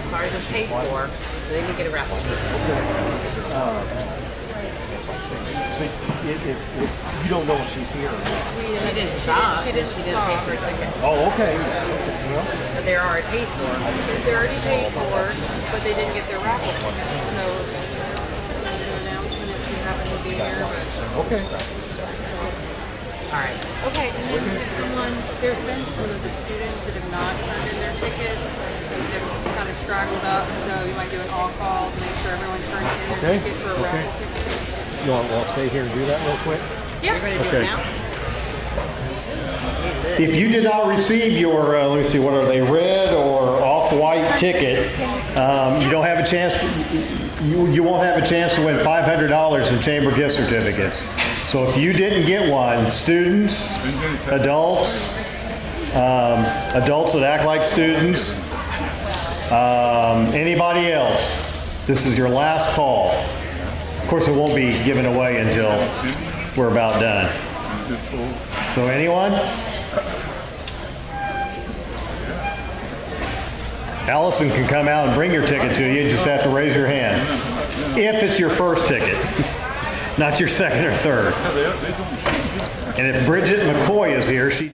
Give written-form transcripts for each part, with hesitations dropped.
It's already been paid for. They didn't get a raffle ticket. See, if you don't know if she's here or not. She didn't stop. She didn't pay for a ticket. Oh, okay. Well, But they're already paid for. They're already paid for, but they didn't get their raffle tickets. So, an announcement if you happen to be here. But, okay. all right. Okay, and then there's been some of the students that have not turned in their tickets. They've kind of straggled up, so you might do an all call to make sure everyone turns in their ticket for a raffle ticket. You want to stay here and do that real quick? Yeah. You're going to do it now? If you did not receive your, let me see, what are they, red or off-white ticket, you don't have a chance to, you won't have a chance to win $500 in chamber gift certificates. So if you didn't get one, students, adults, adults that act like students, anybody else, this is your last call. Of course, it won't be given away until we're about done. So anyone? Allison can come out and bring your ticket to you. You just have to raise your hand. If it's your first ticket, not your second or third. And if Bridget McCoy is here, she...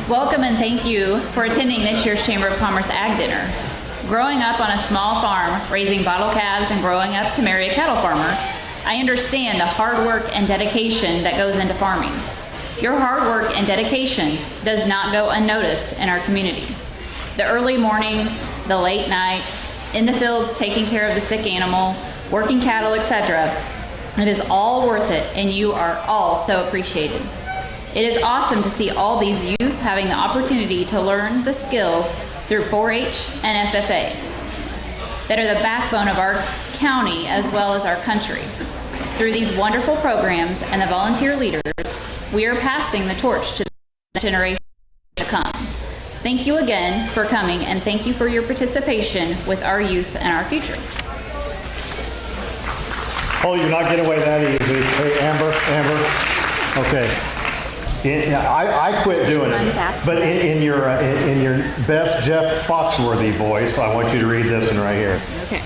Welcome and thank you for attending this year's Chamber of Commerce Ag Dinner. Growing up on a small farm, raising bottle calves and growing up to marry a cattle farmer, I understand the hard work and dedication that goes into farming. Your hard work and dedication does not go unnoticed in our community. The early mornings, the late nights, in the fields taking care of the sick animal, working cattle, etc. It is all worth it, and you are all so appreciated. It is awesome to see all these youth having the opportunity to learn the skill through 4-H and FFA that are the backbone of our county as well as our country. Through these wonderful programs and the volunteer leaders, we are passing the torch to the generation to come. Thank you again for coming, and thank you for your participation with our youth and our future. Oh, you're not getting away that easy. Hey, Amber. Okay. I quit doing it, but in your best Jeff Foxworthy voice, I want you to read this one right here. Okay.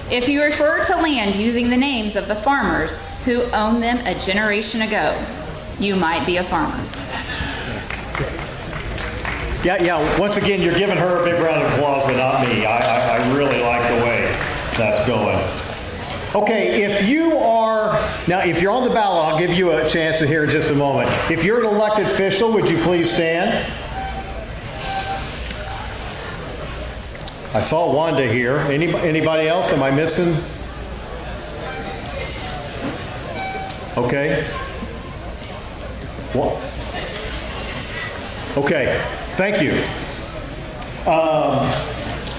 If you refer to land using the names of the farmers who owned them a generation ago, you might be a farmer. Yeah. Once again, you're giving her a big round of applause, but not me. I really like the way that's going. Okay, if you're on the ballot, I'll give you a chance here in just a moment. If you're an elected official, would you please stand? I saw Wanda here. Anybody else? Am I missing? Okay. What? Okay, thank you.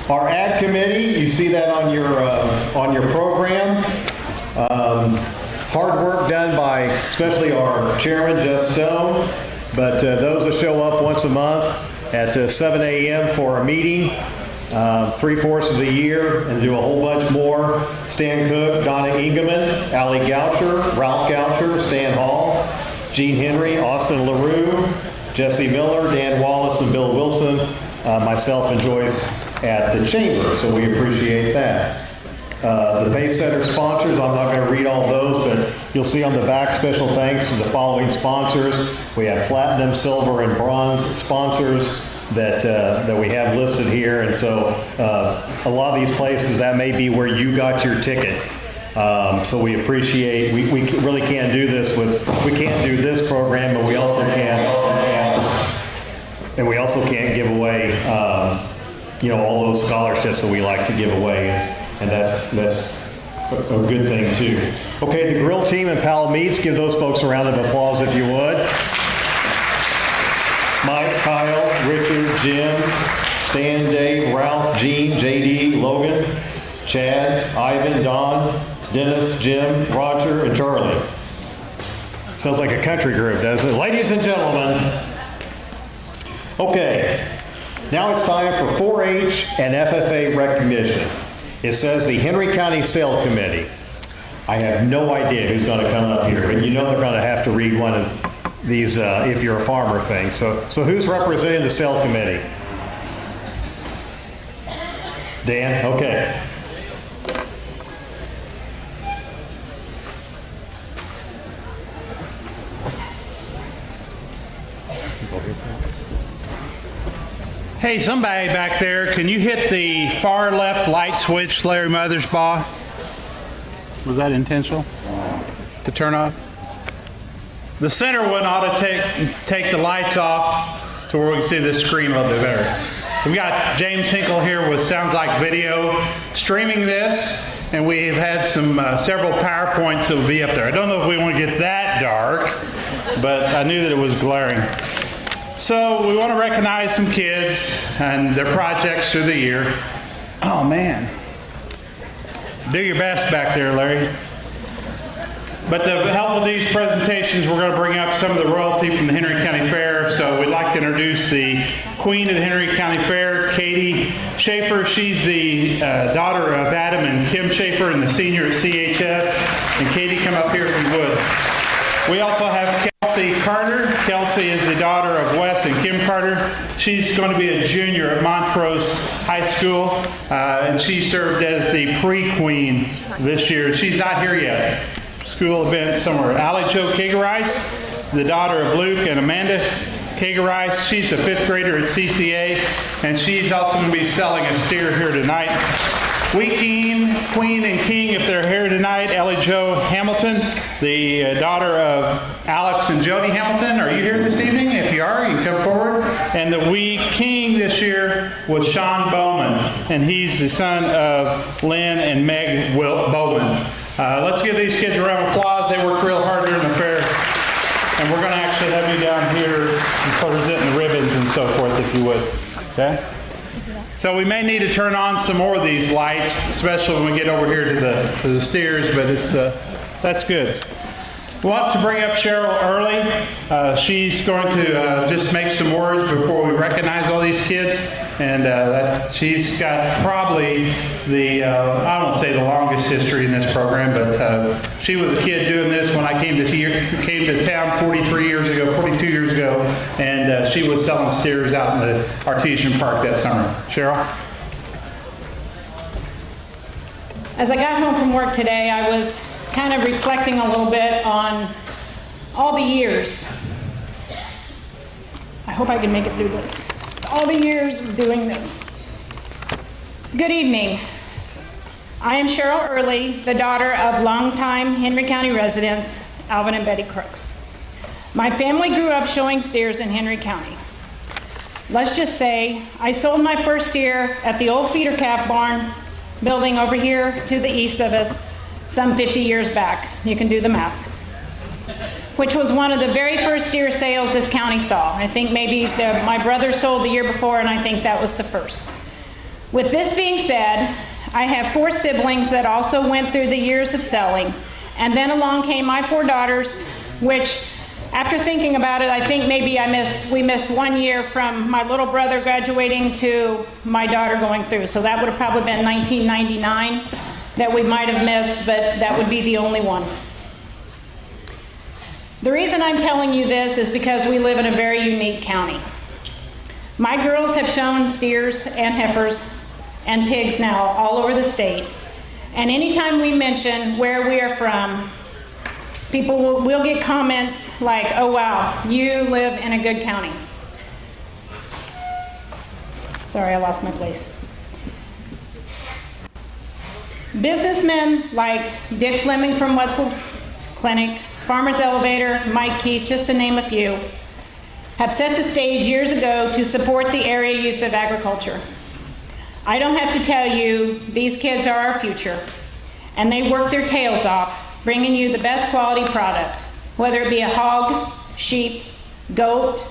Our ad committee, you see that on your program. Hard work done by especially our chairman, Jeff Stone, but those that show up once a month at 7 a.m. for a meeting, 3/4 of the year, and do a whole bunch more. Stan Cook, Donna Ingeman, Allie Goucher, Ralph Goucher, Stan Hall, Gene Henry, Austin LaRue, Jesse Miller, Dan Wallace, and Bill Wilson, myself and Joyce at the Chamber, so we appreciate that. The Pace Center sponsors, I'm not going to read all those, but you'll see on the back special thanks to the following sponsors. We have platinum, silver, and bronze sponsors that we have listed here, and so a lot of these places, that may be where you got your ticket. So we appreciate, we really can't do this program, but we also can't and we also can't give away, all those scholarships that we like to give away, and that's a good thing too. Okay, the grill team and Pal Meats, give those folks a round of applause if you would. Mike, Kyle, Richard, Jim, Stan, Dave, Ralph, Gene, JD, Logan, Chad, Ivan, Don, Dennis, Jim, Roger, and Charlie. Sounds like a country group, doesn't it? Ladies and gentlemen. Okay, now it's time for 4-H and FFA recognition. It says the Henry County Sale Committee. I have no idea who's going to come up here, but you know they're going to have to read one of these if you're a farmer thing. So who's representing the Sale Committee? Dan? Okay. Hey, somebody back there, can you hit the far left light switch, Larry Mothersbaugh? Was that intentional to turn off? The center one ought to take the lights off to where we can see the screen a little bit better. We've got James Hinkle here with Sounds Like Video streaming this, and we've had several PowerPoints that will be up there. I don't know if we want to get that dark, but I knew that it was glaring. So we want to recognize some kids and their projects through the year. Oh man. Do your best back there, Larry. But to help with these presentations, we're going to bring up some of the royalty from the Henry County Fair. So we'd like to introduce the Queen of the Henry County Fair, Katie Schaefer. She's the daughter of Adam and Kim Schaefer and the senior at CHS. And Katie, come up here if you would. We also have Kelsey Carter. Kelsey is the daughter of Wes and Kim Carter. She's going to be a junior at Montrose High School, and she served as the pre-queen this year. She's not here yet. School event somewhere. Allie Jo Kagerice, the daughter of Luke and Amanda Kagerice. She's a 5th grader at CCA, and she's also going to be selling a steer here tonight. Queen and King, if they're here tonight, Ellie Jo Hamilton, the daughter of Alex and Jody Hamilton. Are you here this evening? If you are, you can come forward. And the wee King this year was Sean Bowman, and he's the son of Lynn and Meg Bowman. Let's give these kids a round of applause. They work real hard during the fair. And we're going to actually have you down here presenting the ribbons and so forth, if you would. Okay? So we may need to turn on some more of these lights, especially when we get over here to the steers, but that's good. We want to bring up Cheryl Early. She's going to just make some words before we recognize all these kids, and she's got probably I don't want to say the longest history in this program, but she was a kid doing this when I came to town 42 years ago, and she was selling steers out in the Artesian Park that summer. Cheryl? As I got home from work today, I was kind of reflecting a little bit on all the years. I hope I can make it through this. All the years of doing this. Good evening. I am Cheryl Early, the daughter of longtime Henry County residents, Alvin and Betty Crooks. My family grew up showing steers in Henry County. Let's just say I sold my first steer at the old feeder calf barn building over here to the east of us some 50 years back. You can do the math. Which was one of the very first steer sales this county saw. I think maybe my brother sold the year before, and I think that was the first. With this being said, I have 4 siblings that also went through the years of selling, and then along came my 4 daughters, which after thinking about it, I think maybe we missed 1 year from my little brother graduating to my daughter going through. So that would have probably been 1999 that we might have missed, but that would be the only one. The reason I'm telling you this is because we live in a very unique county. My girls have shown steers and heifers and pigs now all over the state. And anytime we mention where we are from, people will get comments like, oh wow, you live in a good county. Sorry, I lost my place. Businessmen like Dick Fleming from Wetzel Clinic, Farmers Elevator, Mike Keith, just to name a few, have set the stage years ago to support the area youth of agriculture. I don't have to tell you, these kids are our future, and they work their tails off, bringing you the best quality product, whether it be a hog, sheep, goat,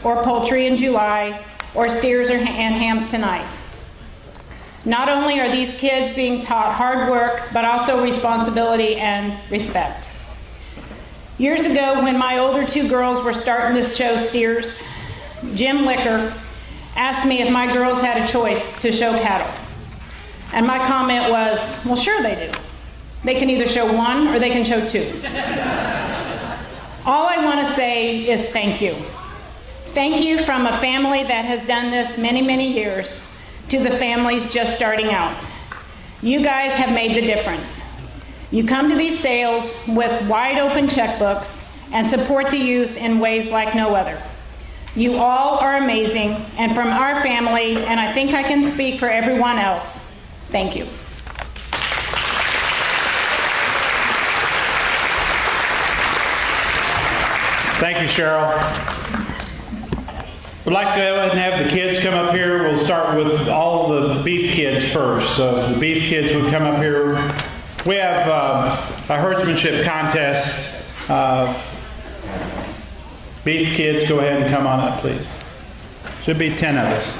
or poultry in July, or steers and hams tonight. Not only are these kids being taught hard work, but also responsibility and respect. Years ago, when my older two girls were starting to show steers, Jim Licker asked me if my girls had a choice to show cattle. And my comment was, well, sure they do. They can either show one or they can show two. All I want to say is thank you. Thank you from a family that has done this many, many years to the families just starting out. You guys have made the difference. You come to these sales with wide open checkbooks and support the youth in ways like no other. You all are amazing, and from our family, and I think I can speak for everyone else, thank you. Thank you, Cheryl. We'd like to go ahead and have the kids come up here. We'll start with all the beef kids first. So if the beef kids would come up here. We have a herdsmanship contest. Beef kids, go ahead and come on up, please. Should be 10 of us.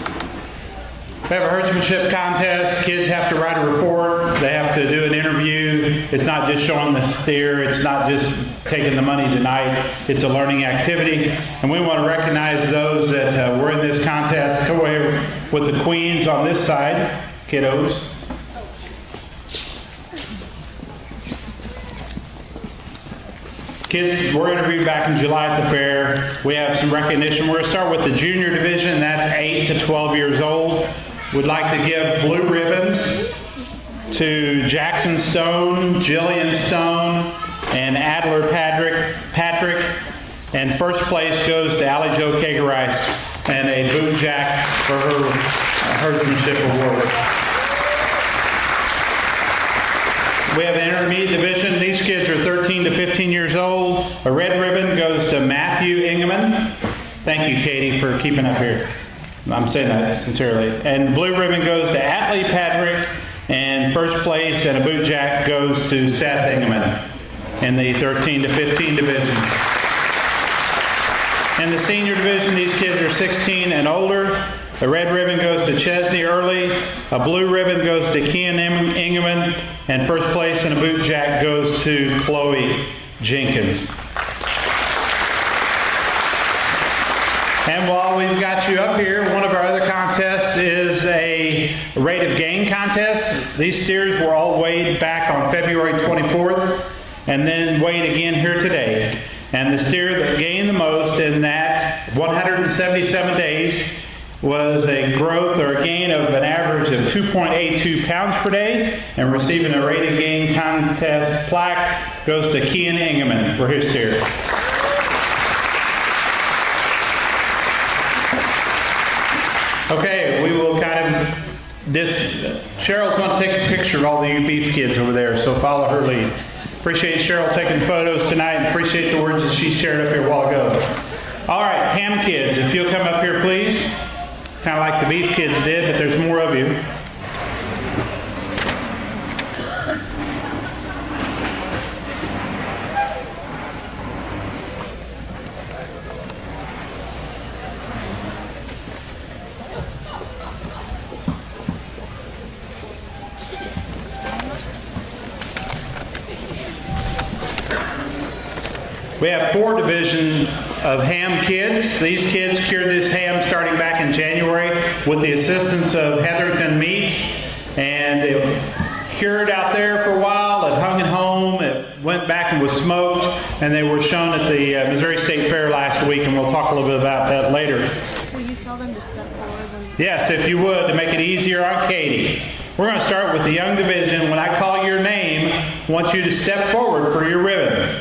We have a herdsmanship contest. Kids have to write a report. They have to do an interview. It's not just showing the steer. It's not just taking the money tonight. It's a learning activity. And we want to recognize those that were in this contest. Come away with the queens on this side, kiddos. Kids were interviewed back in July at the fair. We have some recognition. We're going to start with the junior division. That's 8 to 12 years old. We'd like to give blue ribbons to Jackson Stone, Jillian Stone, and Adler Patrick. And first place goes to Allie Jo Kagerice and a boot jack for her herdsmanship award. We have an intermediate division. These kids are 13 to 15 years old. A red ribbon goes to Matthew Ingeman. Thank you, Katie, for keeping up here. I'm saying that sincerely. And blue ribbon goes to Atlee Patrick. And first place and a boot jack goes to Seth Ingeman in the 13 to 15 division. In the senior division, these kids are 16 and older. A red ribbon goes to Chesney Early. A blue ribbon goes to Kian Ingeman. And first place and a boot jack goes to Chloe Jenkins. And while we've got you up here, one of our other contests is a rate of gain contest. These steers were all weighed back on February 24th and then weighed again here today. And the steer that gained the most in that 177 days was a growth or a gain of an average of 2.82 pounds per day, and receiving a rate of gain contest plaque goes to Kian Ingeman for his steer. Okay, we will kind of Cheryl's going to take a picture of all the you beef kids over there, so follow her lead. Appreciate Cheryl taking photos tonight, and appreciate the words that she shared up here a while ago. All right, ham kids, if you'll come up here, please. Kind of like the beef kids did, but there's more of you. We have 4 divisions of ham kids. These kids cured this ham starting back in January with the assistance of Heatherton Meats, and it cured out there for a while. It hung at home. It went back and was smoked, and they were shown at the Missouri State Fair last week, and we'll talk a little bit about that later. Will you tell them to step forward? Yes, if you would, to make it easier on Katie. We're going to start with the young division. When I call your name, I want you to step forward for your ribbon.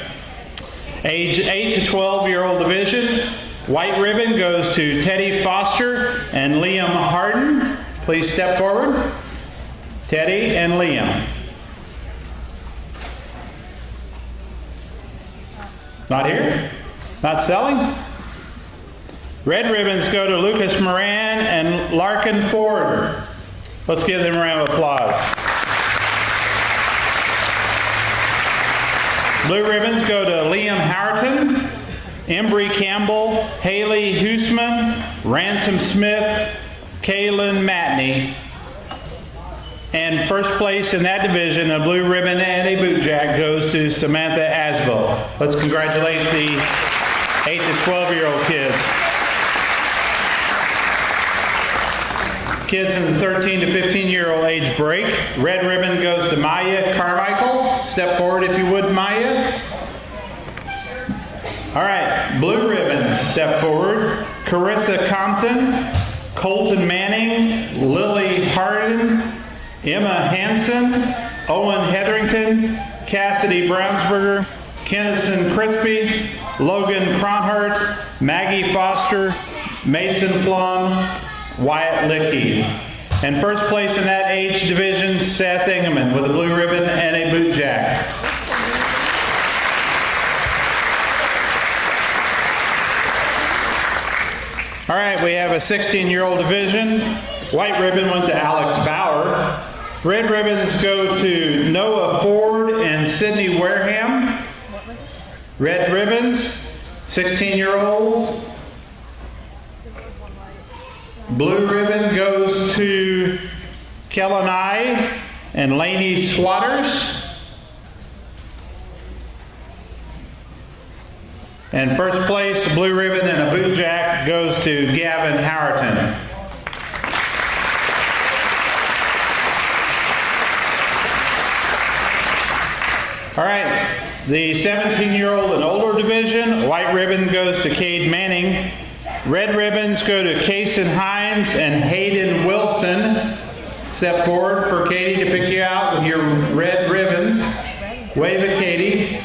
Age 8 to 12-year-old division. White ribbon goes to Teddy Foster and Liam Harden. Please step forward. Teddy and Liam. Not here? Not selling? Red ribbons go to Lucas Moran and Larkin Ford. Let's give them a round of applause. Blue ribbons go to Liam Howerton, Embry Campbell, Haley Hoosman, Ransom Smith, Kaylin Matney. And first place in that division, a blue ribbon and a boot jack, goes to Samantha Asbo. Let's congratulate the 8 to 12-year-old kids. Kids in the 13 to 15-year-old age break. Red ribbon goes to Maya Carmichael. Step forward if you would, Maya. All right, blue ribbons, step forward. Carissa Compton, Colton Manning, Lily Hardin, Emma Hansen, Owen Hetherington, Cassidy Brownsberger, Kennison Crispy, Logan Cronhart, Maggie Foster, Mason Plum, Wyatt Lickey. And first place in that age division, Seth Ingeman with a blue ribbon and a boot jack. All right, we have a 16-year-old division. White ribbon went to Alex Bauer. Red ribbons go to Noah Ford and Sydney Wareham. Red ribbons, 16-year-olds. Blue ribbon goes to Kellanai and Lainey Swatters. And first place, a blue ribbon and a boot jack, goes to Gavin Howerton. All right, the 17-year-old and older division, white ribbon goes to Cade Manning. Red ribbons go to Kason Himes and Hayden Wilson. Step forward for Katie to pick you out with your red ribbons. Wave at Katie.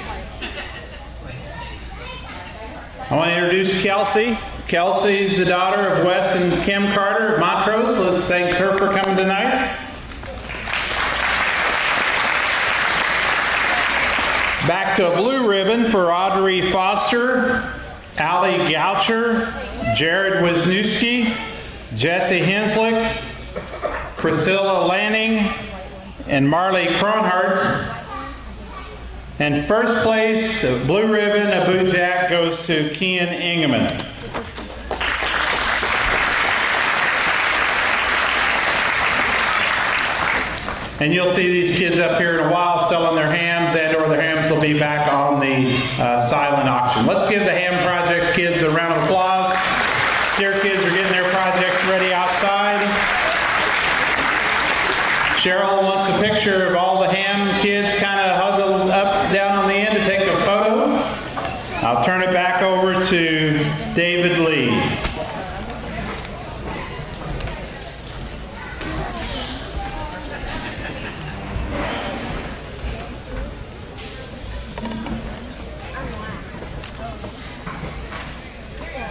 I want to introduce Kelsey. Kelsey's the daughter of Wes and Kim Carter of Montrose. Let's thank her for coming tonight. Back to a blue ribbon for Audrey Foster, Allie Goucher, Jared Wisniewski, Jesse Henslick, Priscilla Lanning, and Marley Cronhart. And first place, a blue ribbon, a boot jack, goes to Kian Ingeman. And you'll see these kids up here in a while selling their hams, and or their hams will be back on the silent auction. Let's give the Ham Project kids a round of applause. Steer kids are getting their projects ready outside. Cheryl wants a picture of all the Ham kids kind of huddled up down on the end to take a photo. I'll turn it back over to David Lee.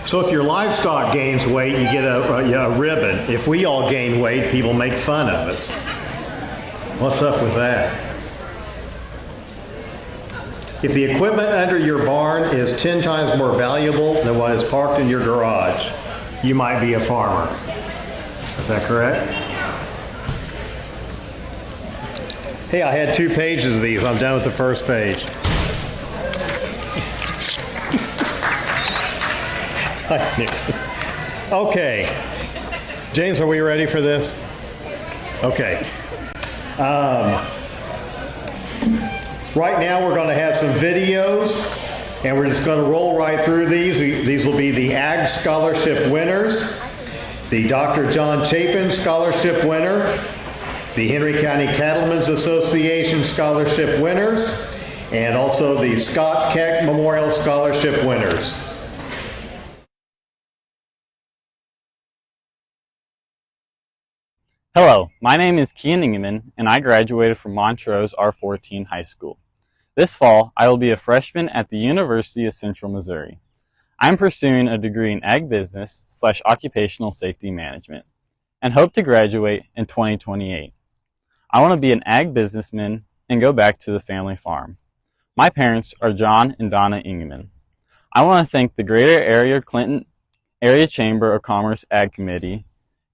So if your livestock gains weight, you get a ribbon. If we all gain weight, people make fun of us. What's up with that? If the equipment under your barn is 10 times more valuable than what is parked in your garage, you might be a farmer. Is that correct? Hey, I had 2 pages of these. I'm done with the first page. Okay. James, are we ready for this? Okay. Right now we're going to have some videos, and we're just going to roll right through these. These will be the Ag Scholarship winners, the Dr. John Chapin Scholarship winner, the Henry County Cattlemen's Association Scholarship winners, and also the Scott Keck Memorial Scholarship winners. Hello, my name is Kian Ingeman, and I graduated from Montrose R14 High School. This fall, I will be a freshman at the University of Central Missouri. I'm pursuing a degree in Ag Business / Occupational Safety Management, and hope to graduate in 2028. I want to be an ag businessman and go back to the family farm. My parents are John and Donna Ingeman. I want to thank the greater area of Clinton Area Chamber of Commerce Ag Committee,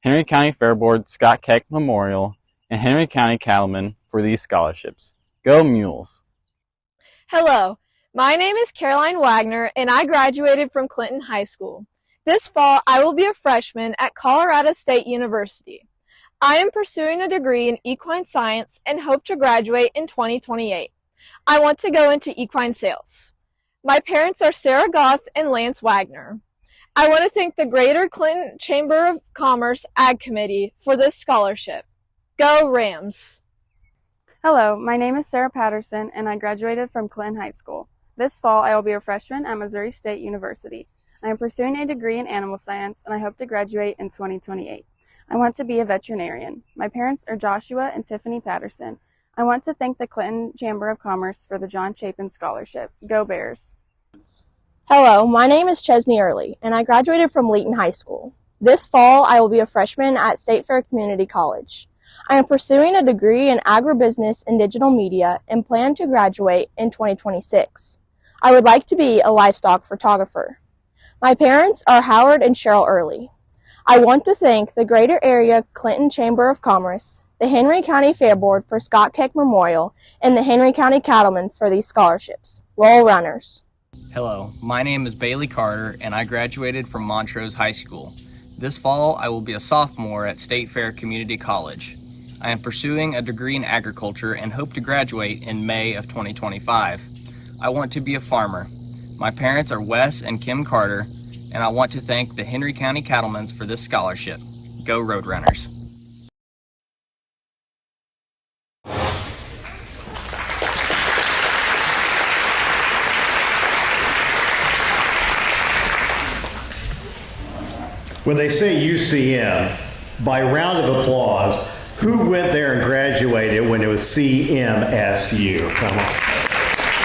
Henry County Fair Board Scott Keck Memorial, and Henry County Cattlemen for these scholarships. Go Mules! Hello, my name is Caroline Wagner and I graduated from Clinton High School. This fall, I will be a freshman at Colorado State University. I am pursuing a degree in equine science and hope to graduate in 2028. I want to go into equine sales. My parents are Sarah Goth and Lance Wagner. I want to thank the Greater Clinton Chamber of Commerce Ag Committee for this scholarship. Go Rams! Hello, my name is Sarah Patterson and I graduated from Clinton High School. This fall, I will be a freshman at Missouri State University. I am pursuing a degree in animal science and I hope to graduate in 2028. I want to be a veterinarian. My parents are Joshua and Tiffany Patterson. I want to thank the Clinton Chamber of Commerce for the John Chapin Scholarship. Go Bears! Hello, my name is Chesney Early, and I graduated from Leeton High School. This fall, I will be a freshman at State Fair Community College. I am pursuing a degree in agribusiness and digital media and plan to graduate in 2026. I would like to be a livestock photographer. My parents are Howard and Cheryl Early. I want to thank the Greater Area Clinton Chamber of Commerce, the Henry County Fair Board for Scott Keck Memorial, and the Henry County Cattlemen for these scholarships. Roll Runners! Hello, my name is Bailey Carter and I graduated from Montrose High School. This fall, I will be a sophomore at State Fair Community College. I am pursuing a degree in agriculture and hope to graduate in May of 2025. I want to be a farmer. My parents are Wes and Kim Carter, and I want to thank the Henry County Cattlemen for this scholarship. Go Roadrunners! When they say UCM, by round of applause, who went there and graduated when it was CMSU? Come on.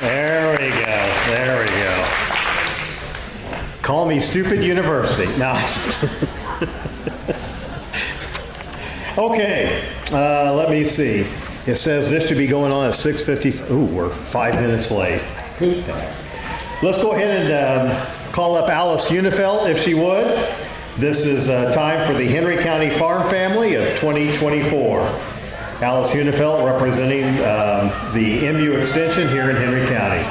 There we go. There we go. Call me stupid university. No, okay, let me see. It says this should be going on at 6:50. Ooh, we're 5 minutes late. Hate that. Let's go ahead and call up Alice Unifeld, if she would. This is time for the Henry County Farm Family of 2024. Alice Unifeld representing the MU Extension here in Henry County.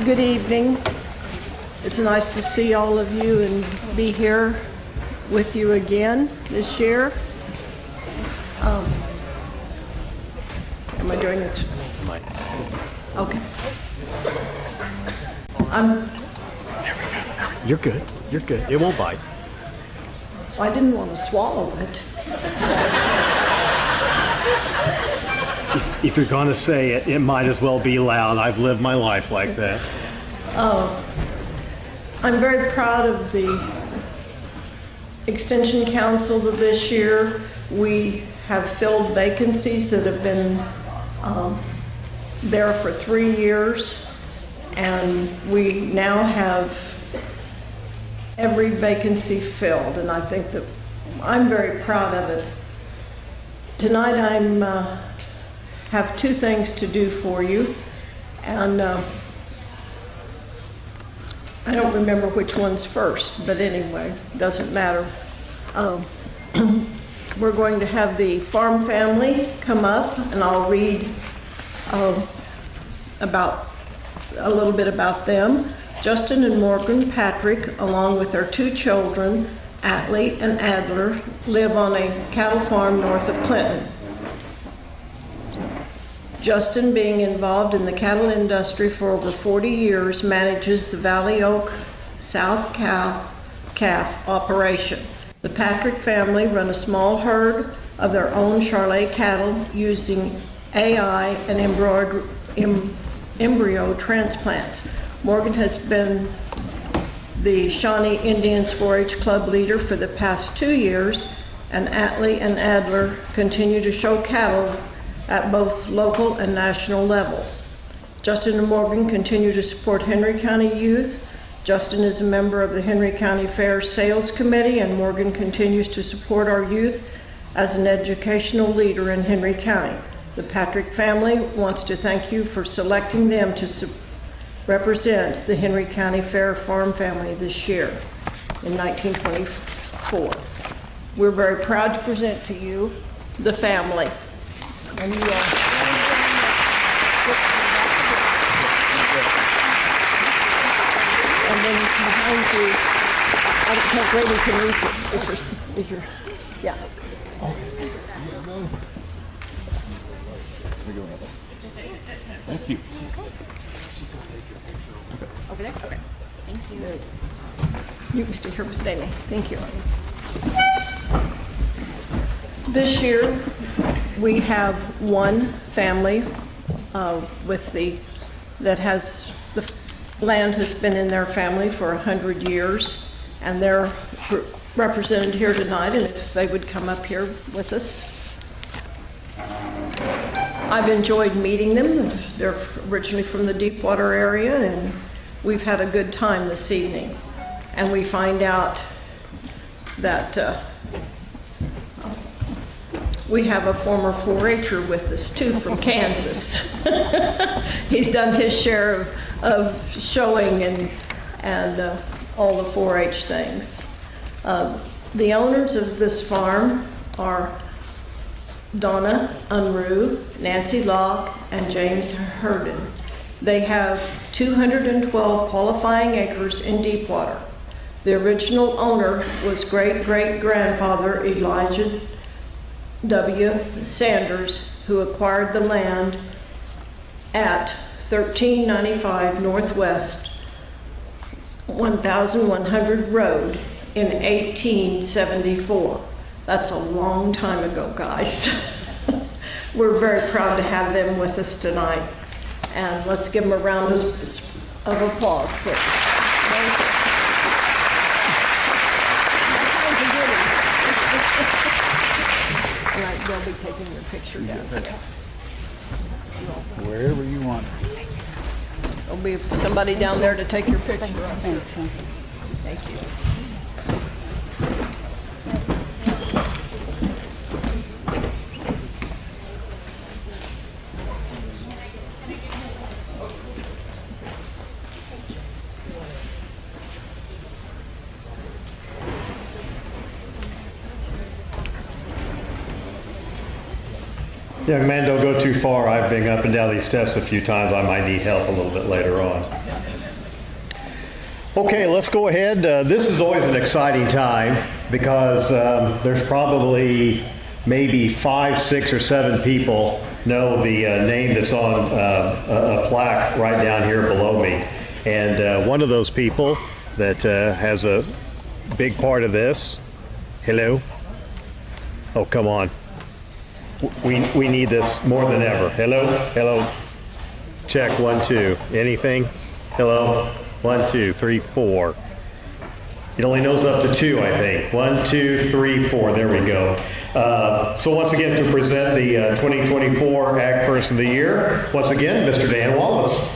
Good evening. It's nice to see all of you and be here with you again this year. Am I doing it? Okay. You're good. You're good. It won't bite. I didn't want to swallow it. If you're going to say it, it might as well be loud. I've lived my life like that. I'm very proud of the Extension Council this year. We have filled vacancies that have been there for 3 years, and we now have every vacancy filled, and I think that I'm very proud of it. Tonight I'm have 2 things to do for you, and I don't remember which one's first, but anyway, doesn't matter. We're going to have the farm family come up, and I'll read about a little bit about them. Justin and Morgan Patrick, along with their 2 children, Atlee and Adler, live on a cattle farm north of Clinton. Justin, being involved in the cattle industry for over 40 years, manages the Valley Oak South Calf operation. The Patrick family run a small herd of their own Charolais cattle using AI and embryo transplant. Morgan has been the Shawnee Indians 4-H Club leader for the past 2 years, and Atlee and Adler continue to show cattle at both local and national levels. Justin and Morgan continue to support Henry County youth Justin is a member of the Henry County Fair Sales Committee, and Morgan continues to support our youth as an educational leader in Henry County. The Patrick family wants to thank you for selecting them to represent the Henry County Fair Farm family this year in 1924. We're very proud to present to you the family. And you and then behind you, I can't really can reach it. Is your, yeah. Thank you. Over there? Okay. Thank you. You can stay here with Danny. Thank you. This year, we have one family that has the land has been in their family for 100 years, and they're represented here tonight, and if they would come up here with us. I've enjoyed meeting them. They're originally from the Deepwater area, and we've had a good time this evening. And we find out that we have a former 4-H'er with us too from Kansas. He's done his share of showing and all the 4-H things. The owners of this farm are Donna Unruh, Nancy Locke, and James Herden. They have 212 qualifying acres in Deepwater. The original owner was great-great-grandfather Elijah W. Sanders, who acquired the land at 1395 Northwest 1100 Road in 1874. That's a long time ago, guys. We're very proud to have them with us tonight. And let's give them a round of applause, please. And they'll be taking your picture down here. Wherever you want. There'll be somebody down there to take your picture. Thank you. Young man, don't go too far. I've been up and down these steps a few times. I might need help a little bit later on. Okay, let's go ahead. This is always an exciting time because there's probably maybe 5, 6, or 7 people know the name that's on a plaque right down here below me. And one of those people that has a big part of this, hello? Oh, come on. We need this more than ever. Hello? Hello? Check, 1, 2. Anything? Hello? 1, 2, 3, 4. It only knows up to 2, I think. 1, 2, 3, 4. There we go. So once again, to present the 2024 Ag Person of the Year, once again, Mr. Dan Wallace.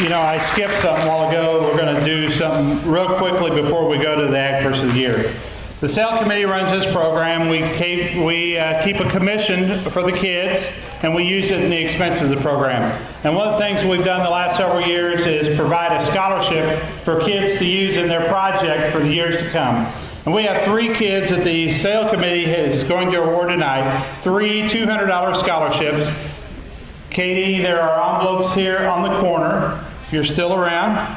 You know, I skipped something a while ago. We're going to do something real quickly before we go to the Ag Person of the Year. The sale committee runs this program. We keep a commission for the kids, and we use it in the expenses of the program. And one of the things we've done the last several years is provide a scholarship for kids to use in their project for the years to come. And we have 3 kids that the sale committee is going to award tonight, 3 $200 scholarships. Katie, there are envelopes here on the corner, if you're still around.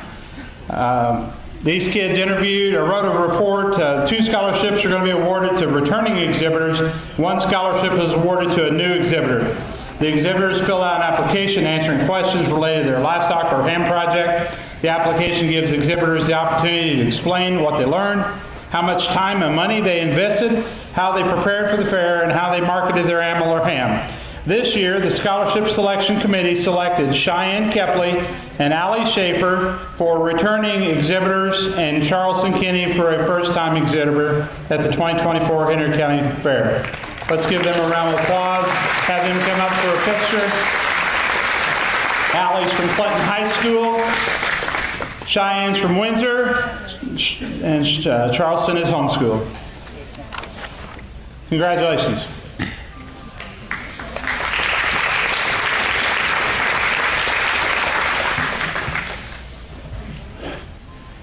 These kids interviewed or wrote a report. 2 scholarships are going to be awarded to returning exhibitors. 1 scholarship is awarded to a new exhibitor. The exhibitors fill out an application answering questions related to their livestock or ham project. The application gives exhibitors the opportunity to explain what they learned, how much time and money they invested, how they prepared for the fair, and how they marketed their animal or ham. This year, the Scholarship Selection Committee selected Cheyenne Kepley and Allie Schaefer for returning exhibitors and Charleston Kinney for a first-time exhibitor at the 2024 Henry County Fair. Let's give them a round of applause. Have them come up for a picture. Allie's from Clinton High School. Cheyenne's from Windsor. And Charleston is homeschooled. Congratulations.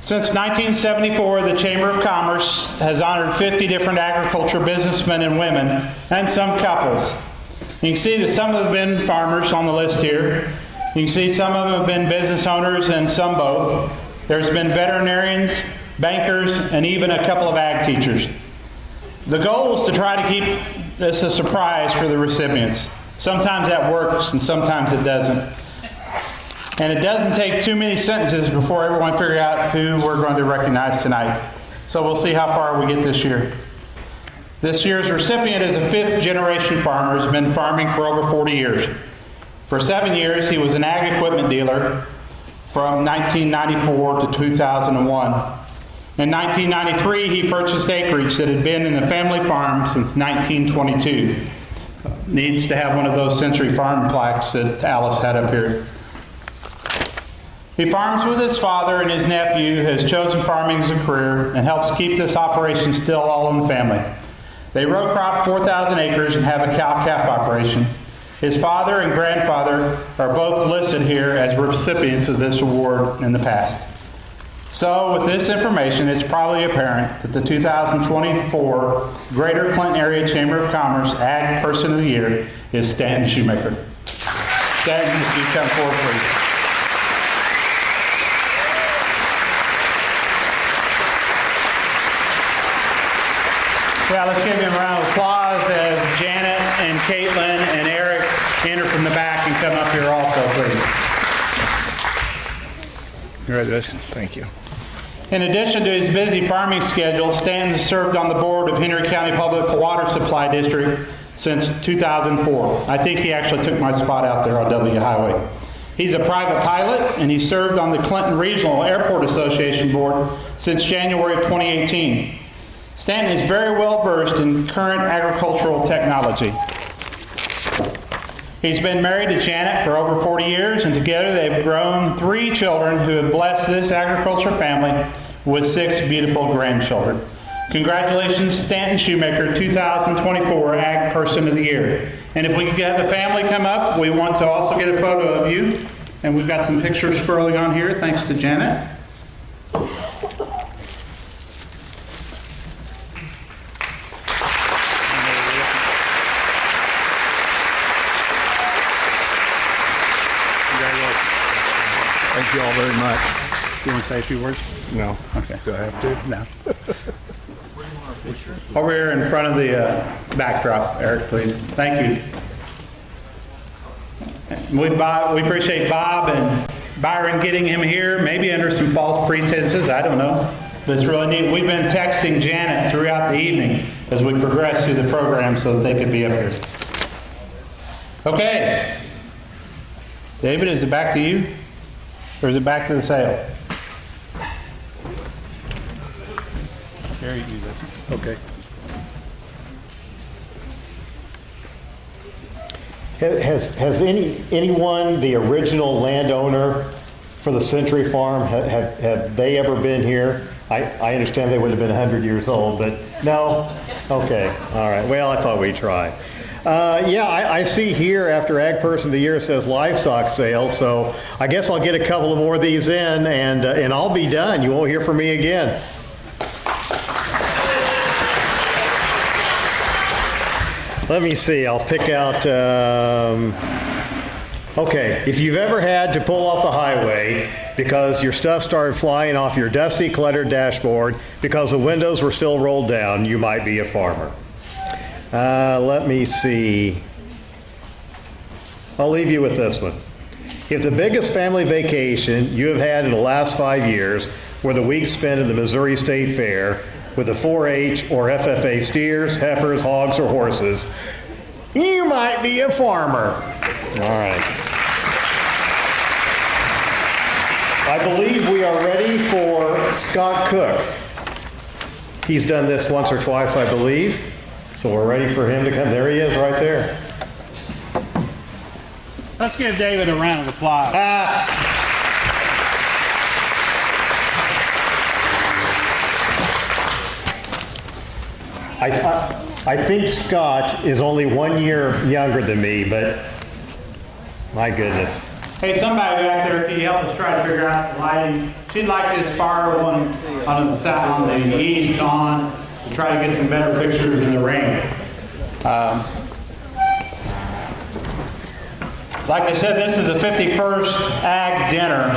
Since 1974, the Chamber of Commerce has honored 50 different agriculture businessmen and women, and some couples. You can see that some of them have been farmers on the list here. You can see some of them have been business owners and some both. There's been veterinarians, bankers, and even a couple of ag teachers. The goal is to try to keep this a surprise for the recipients. Sometimes that works and sometimes it doesn't. And it doesn't take too many sentences before everyone figures out who we're going to recognize tonight. So we'll see how far we get this year. This year's recipient is a fifth-generation farmer who's been farming for over 40 years. For 7 years, he was an ag equipment dealer from 1994 to 2001. In 1993, he purchased acreage that had been in the family farm since 1922. Needs to have one of those Century Farm plaques that Alice had up here. He farms with his father, and his nephew has chosen farming as a career and helps keep this operation still all in the family. They row crop 4,000 acres and have a cow-calf operation. His father and grandfather are both listed here as recipients of this award in the past. So with this information, it's probably apparent that the 2024 Greater Clinton Area Chamber of Commerce Ag Person of the Year is Stanton Shoemaker. Stanton, if you come forward, please. Yeah, let's give him a round of applause as Janet and Caitlin and Eric enter from the back and come up here also, please. Congratulations. Thank you. In addition to his busy farming schedule, Stanton has served on the board of Henry County Public Water Supply District since 2004. I think he actually took my spot out there on W Highway. He's a private pilot, and he served on the Clinton Regional Airport Association board since January of 2018. Stanton is very well versed in current agricultural technology. He's been married to Janet for over 40 years, and together they've grown 3 children who have blessed this agriculture family with 6 beautiful grandchildren. Congratulations, Stanton Shoemaker, 2024 Ag Person of the Year. And if we could get the family come up, we want to also get a photo of you. And we've got some pictures scrolling on here, thanks to Janet. Thank you all very much. Do you want to say a few words? No. Okay. Do I have to? No. Over here in front of the backdrop, Eric, please. Thank you. We appreciate Bob and Byron getting him here, maybe under some false pretenses, I don't know. But it's really neat. We've been texting Janet throughout the evening as we progress through the program so that they could be up here. Okay. David, is it back to you? Or is it back to the sale? Here, you do this. Okay. Has anyone, the original landowner for the Century Farm, have they ever been here? I understand they would have been 100 years old, but no? Okay, all right. Well, I thought we'd try. Yeah, I see here after Ag Person of the Year it says livestock sales, so I guess I'll get a couple of more of these in, and I'll be done. You won't hear from me again. Let me see, I'll pick out, okay, if you've ever had to pull off the highway because your stuff started flying off your dusty, cluttered dashboard because the windows were still rolled down, you might be a farmer. Let me see. I'll leave you with this one. If the biggest family vacation you have had in the last 5 years were the week spent at the Missouri State Fair with the 4-H or FFA steers, heifers, hogs, or horses, you might be a farmer. All right. I believe we are ready for Scott Cook. He's done this once or twice, I believe. So we're ready for him to come. There he is right there. Let's give David a round of applause. I think Scott is only 1 year younger than me, but my goodness. Hey, somebody back there, can you help us try to figure out the lighting? She'd like this far one on the east on to try to get some better pictures in the rain. Like I said, this is the 51st Ag Dinner.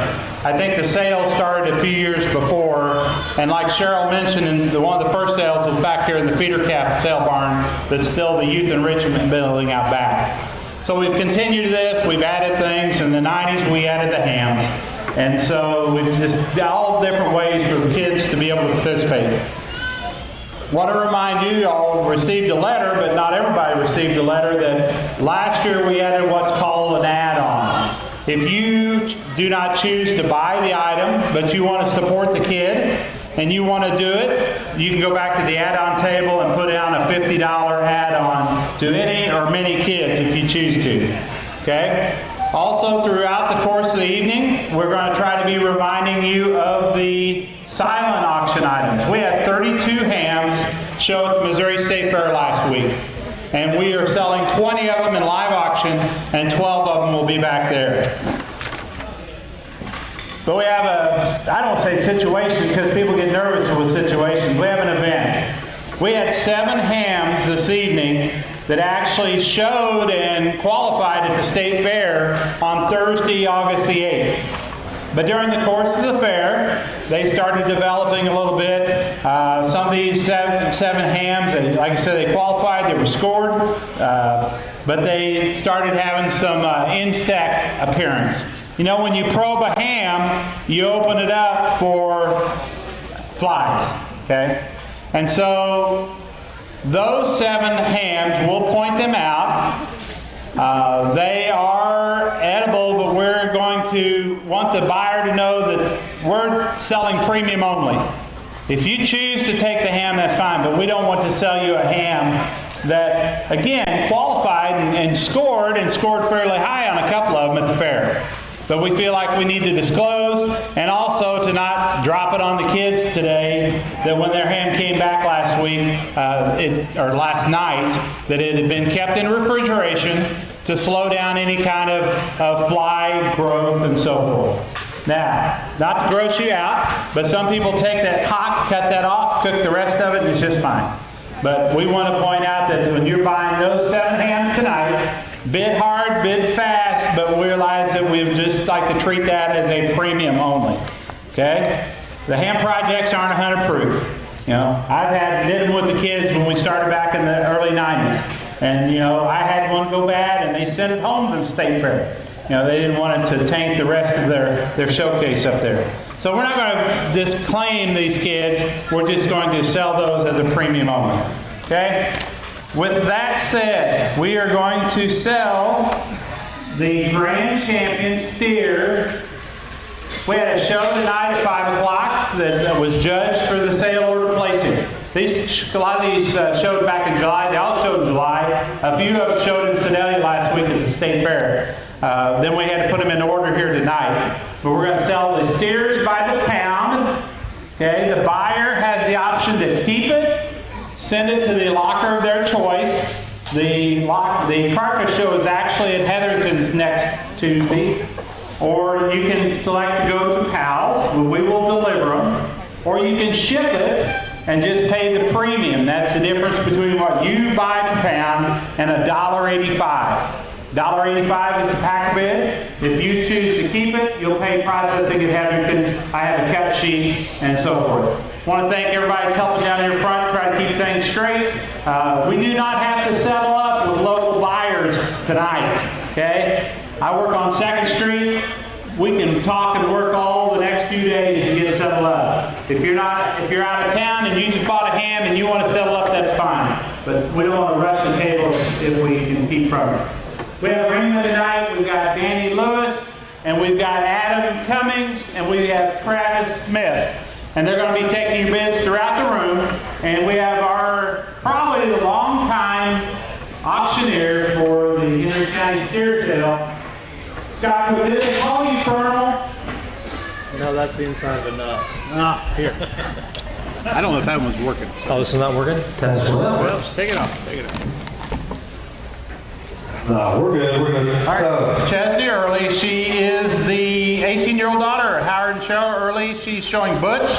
I think the sale started a few years before, and like Cheryl mentioned, one of the first sales was back here in the feeder calf sale barn that's still the Youth Enrichment Building out back. So we've continued this, we've added things. In the 90s, we added the hams. And so we've just all different ways for the kids to be able to participate. Want to remind you, y'all received a letter, but not everybody received a letter, that last year we added what's called an add-on. If you do not choose to buy the item, but you want to support the kid, and you want to do it, you can go back to the add-on table and put down a $50 add-on to any or many kids if you choose to. Okay? Also, throughout the course of the evening, we're going to try to be reminding you of the silent auction items. We had 32 hams show at the Missouri State Fair last week. And we are selling 20 of them in live auction, and 12 of them will be back there. But we have I don't say situation because people get nervous with situations. We have an event. We had 7 hams this evening that actually showed and qualified at the State Fair on Thursday, August the 8th. But during the course of the fair, they started developing a little bit. Some of these seven hams, like I said, they qualified, they were scored, but they started having some insect appearance. You know, when you probe a ham, you open it up for flies, okay? And so those 7 hams, we'll point them out. They are edible, but we're going to want the buyer to know that we're selling premium only. If you choose to take the ham, that's fine, but we don't want to sell you a ham that, again, qualified and scored fairly high on a couple of them at the fair. But we feel like we need to disclose, and also to not drop it on the kids today that when their ham came back last week, or last night, that it had been kept in refrigeration to slow down any kind of fly growth and so forth. Now, not to gross you out, but some people take that hock, cut that off, cook the rest of it, and it's just fine. But we want to point out that when you're buying those 7 hams tonight, bid hard, bid fast, but we realize that we would just like to treat that as a premium only. Okay? The ham projects aren't 100 proof. You know, I've did them with the kids when we started back in the early 90s. And, you know, I had one go bad and they sent it home to the State Fair. You know, they didn't want it to taint the rest of their showcase up there. So we're not going to disclaim these kids. We're just going to sell those as a premium only. Okay? With that said, we are going to sell the Grand Champion steer. We had a show tonight at 5 o'clock that was judged for the sale order placing. A lot of these showed back in July. They all showed in July. A few of them showed in Sedalia last week at the State Fair. Then we had to put them in order here tonight. But we're going to sell the steers by the pound. Okay, the buyer has the option to keep it, send it to the locker of their choice. The carcass show is actually at Heatherton's next Tuesday. Or you can select to go to Powell's, where we will deliver them. Or you can ship it and just pay the premium. That's the difference between what you buy per pound and $1.85. $1.85 is the packer bid. If you choose to keep it, you'll pay processing at Heatherton's. I have a cut sheet and so forth. I want to thank everybody that's helping down here front, try to keep things straight. We do not have to settle up with local buyers tonight, okay? I work on 2nd Street. We can talk and work all the next few days to get settled up. If you're out of town and you just bought a ham and you want to settle up, that's fine. But we don't want to rush the table if we can keep from it. We have Ringman tonight. We've got Danny Lewis, and we've got Adam Cummings, and we have Travis Smith. And they're going to be taking your bids throughout the room. And we have probably the long-time auctioneer for the Henry County Steer Sale, Did they call you Colonel? No, that's the inside of a nut. Ah, here. I don't know if that one's working. Oh, this is not working? Well, take it off. Take it off. No, we're good. We're good. So, Chesney Early, she is the 18-year-old daughter of Howard and Cheryl Early. She's showing Butch.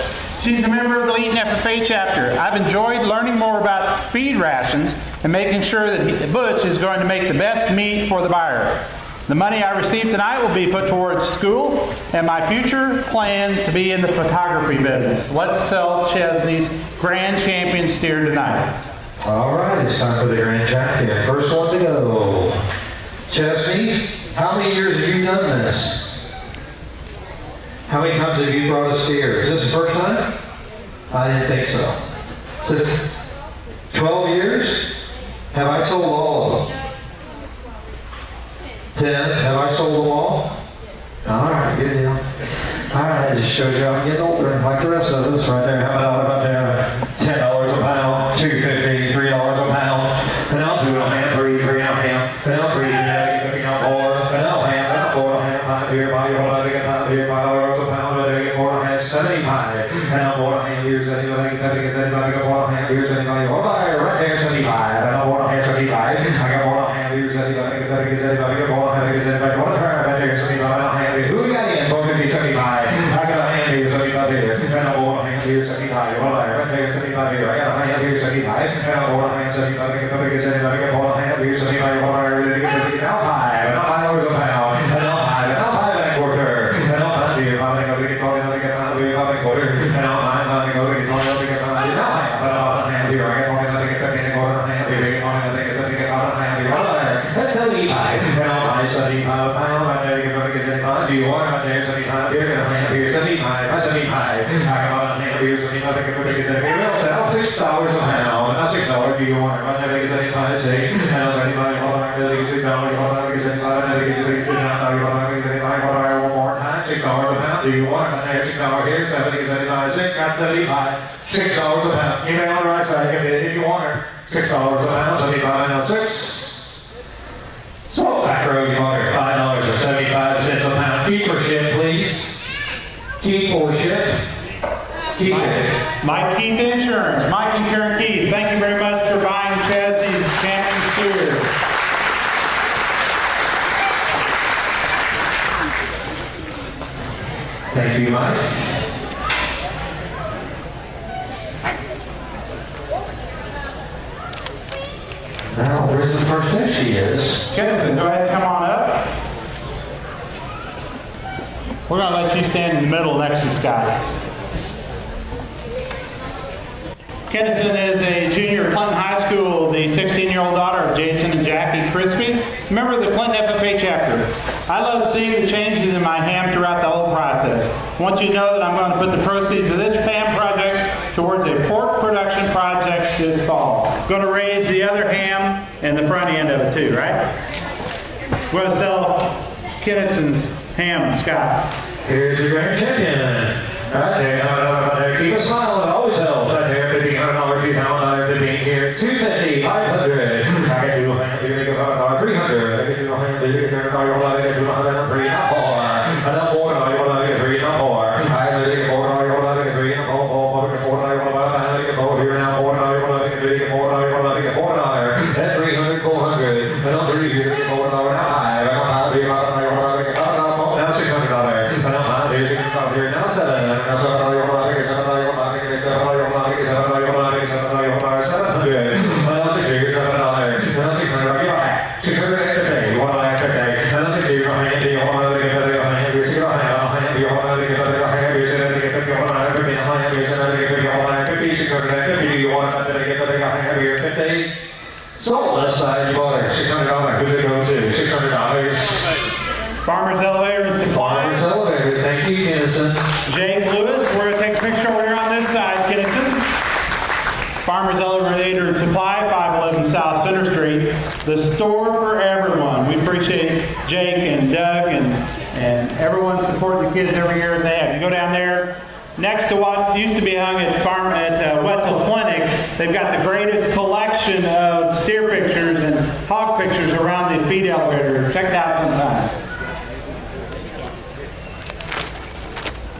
She's a member of the Leeton FFA chapter. I've enjoyed learning more about feed rations and making sure that Butch is going to make the best meat for the buyer. The money I receive tonight will be put towards school and my future plan to be in the photography business. Let's sell Chesney's Grand Champion steer tonight. All right, it's time for the Grand Champion. First one to go. Chesney, how many years have you done this? How many times have you brought a steer? Is this the first time? I didn't think so. Is this 12 years? Have I sold all of them? 10. Have I sold them all? All right, good deal. All right, it just shows you I'm getting older, like the rest of us right there. How about there? $10 a pound, $2.50, $3 a pound. And I'll do it on hand, $3 a pound. And I'll $3, $4. And I'll hand, $4 a pound here, $5 a pound here, $5 a pound, $4 a hand, $75. And I'm $4 a hand, here's anybody, $4 a hand, here's anybody, right there, $75. And I'm $4 a hand, $75. I got $4 a hand, here's anybody, $4 a hand, here's anybody, $1 a hand, right there, $75. Who we got in? Both of you, $75. I got a hand here, $75 here. And I'm $4 a hand, here's $75. Right there, $75 here. I got a hand here, $75. And I'm $4 a hand, $75. I got $4 a hand here, $75. Now $5. And I'm $5 a pound. And I'm $5. And I'm $5 and a quarter. And I'm $5 here. $5 and a quarter. And I'm $5 and a quarter. And I'm $5 and a quarter. And I'm $5 and a here. I got $4 and a quarter. Hand here. That's $75. And I'm $75 a pound. Right there, you're going to get $75. Do you want it? Right there, $75. You're going to hand here, $75. That's $75. I got $1 hand here, $75. I can put it in there. We'll sell $6 a pound. Not $6. Do you want it? Right there, you get $75. See? And I'll $75. Hold on. I'll get $6. Hold on. I'll get $75. I'll get $75. Hold on. I'll get $75. Hold on. One more time. $6 a pound. Do you want it? Right there, $6 here. $75. Got $75. $6 a pound. Email on the right side. If you want it. $6 a pound. $75. Now $6. So back row, you want it. $5 or 75 cents a pound. Keep or ship, please. Keep or ship. Keep it. Mike Keith Insurance. Mike and Karen Keith, thank you very much for buying Chesney's Champion steer. Thank you, Mike. Now, where's the first? There she is. Kennison, go ahead and come on up. We're going to let you stand in the middle next to Scott. Kennison is a junior at Clinton High School, the 16-year-old daughter of Jason and Jackie Crispy, member of the Clinton FFA chapter. I love seeing the changes in my ham throughout the whole process. I want you to know that I'm going to put the proceeds of this ham project towards a pork production project this fall. Going to raise the other ham and the front end of it too, right? We're going to sell Kennison's ham, Scott. Here's your Grand Champion. Right there, keep a smile, it always helps. Right there, $50, $100, $200, $15 here, $250, $500. I get you a hand, here, $300. I get you a hand, here, $300, I get you a hand, $3 and $4. And I'm $4, I get $3 and $4. I get $4, I get $3 and $4. I get $4, here now, $4, I get $3 and $4, I get $4. That's $300, $400. And I'm $3 here, $4, now $5. I'm $5 here, now $600. And I'm $5 here, $600 here, now $7. So left side, you bought her $600. Who's it go to? $600. Farmer's Elevator and Supply. Farmer's Elevator. Thank you, Kennison. Jake Lewis, we're going to take a picture over here on this side, Kennison. Farmer's Elevator and Supply, 511 South Center Street. The store for everyone. We appreciate Jake and Doug and everyone supporting the kids every year as they have. You go down there, next to what used to be hung at Wetzel Clinic, they've got the greatest collection of steer pictures and hog pictures around the feed elevator. Check it out sometime.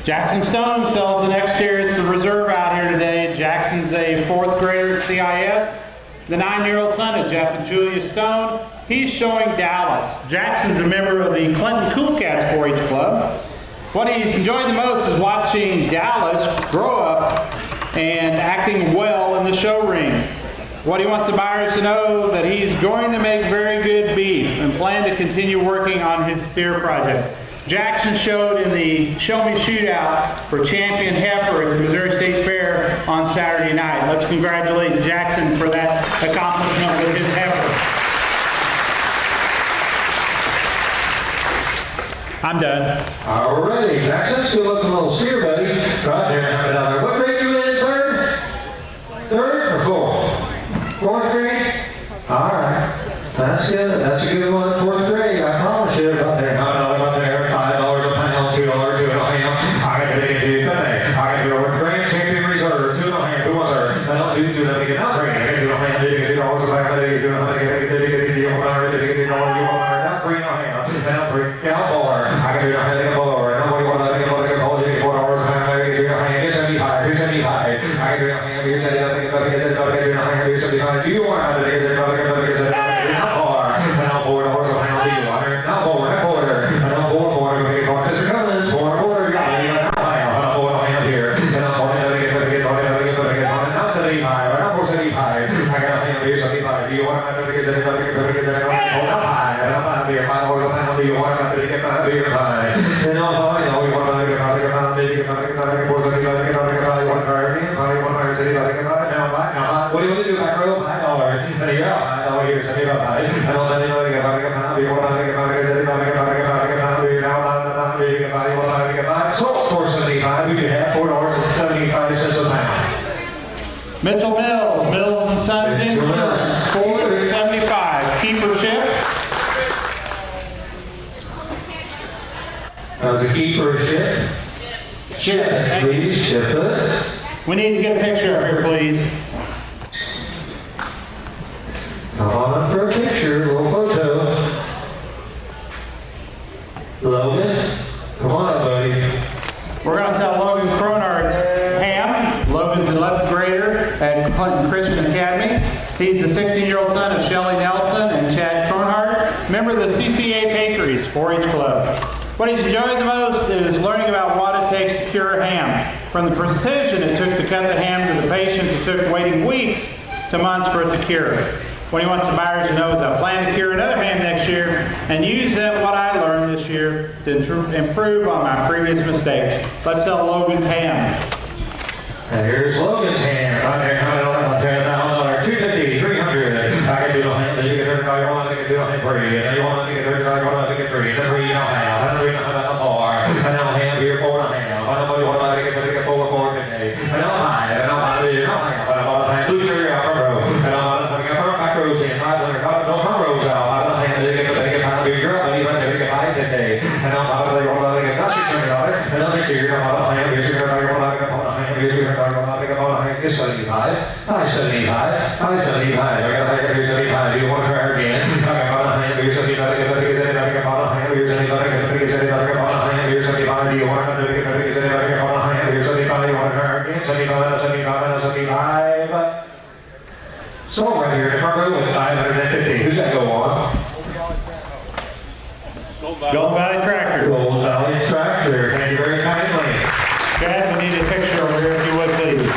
Jackson Stone sells the next year. It's the reserve out here today. Jackson's a 4th grader at CIS. The 9-year-old son of Jeff and Julia Stone. He's showing Dallas. Jackson's a member of the Clinton Cool Cats 4-H Club. What he's enjoyed the most is watching Dallas grow up and acting well in the show ring. What he wants the buyers to know that he's going to make very good beef and plan to continue working on his steer projects. Jackson showed in the Show Me Shootout for Champion Heifer at the Missouri State Fair on Saturday night. Let's congratulate Jackson for that accomplishment with his heifer. I'm done. All righty, Jackson, let's go look at a little steer, buddy. Right there, have it out there. What grade are you in? Third? Third or fourth? Fourth grade? All right. That's good. That's a good one. Fourth grade. I promise you. Up there. Up there. $5 a pound. $2 to a ham. I can take it. I can do a Grand Champion Reserve. 2 and a ham. 2 1 third. I don't do that again. Not 3. I can do a ham. $2 a pound. $2 to a ham. Not 3 and a ham. Now 3. Now 4. I can do a ham. 4. Nobody want to $4 a pound. $4 a ham. I can do a ham. 75. 275. I can do a ham. 275. Do you want to do it? What do you want to do, back row? So, 475, we can have $4.75 a pound. Mitchell Mills and Sons Insurance, $4.75. Keeper ship. That was a keeper ship. Ship, please, ship it. We need to get a picture up here, please. Come on up for a picture, a little photo. Logan, come on up, buddy. We're going to sell Logan Cronard's ham. Logan's an 11th grader at Clinton Christian Academy. He's the 16-year-old son of Shelley Nelson and Chad Cronard, member of the CCA Bakeries 4-H Club. What he's enjoying the most is learning about what it takes to cure a ham. From the precision it took to cut the ham to the patience it took waiting weeks to months for it to cure. What he wants the buyers to know is I plan to cure another ham next year and use what I learned this year to improve on my previous mistakes. Let's sell Logan's ham. And here's Logan's ham. Right there, $250, $300. I can do no ham. You can do no ham. I can do no ham for you. And you want to get $30, I want to get $3. And $3 you don't have. And $3 you don't have more. I don't have here $4 and a half. I don't know what I get $4, $450. I don't have. I don't have. You don't have. I don't have. Blue sugar out from row. And I'm going to front back rows in. I don't front rows out. I don't have to get pound of your girl. You want to get $5 today. And I'm going to get $600. And I'm going to get $600. I don't have your sugar. I don't have your sugar. It's 75. I 75. I 75. I got to hear 75. Do you want to try again? I got a hand. Here's 75. I got a hand. Here's 75. I got a hand. Here's 75. Do you want to get a hand? Here's 75. You want to try again? 75. 75. 75. So right here in the front row with 550. Who's that go on? Golden Valley Tractor. Golden Valley Tractor. Thank you very kindly. Chad, we need a picture over here if you would, please.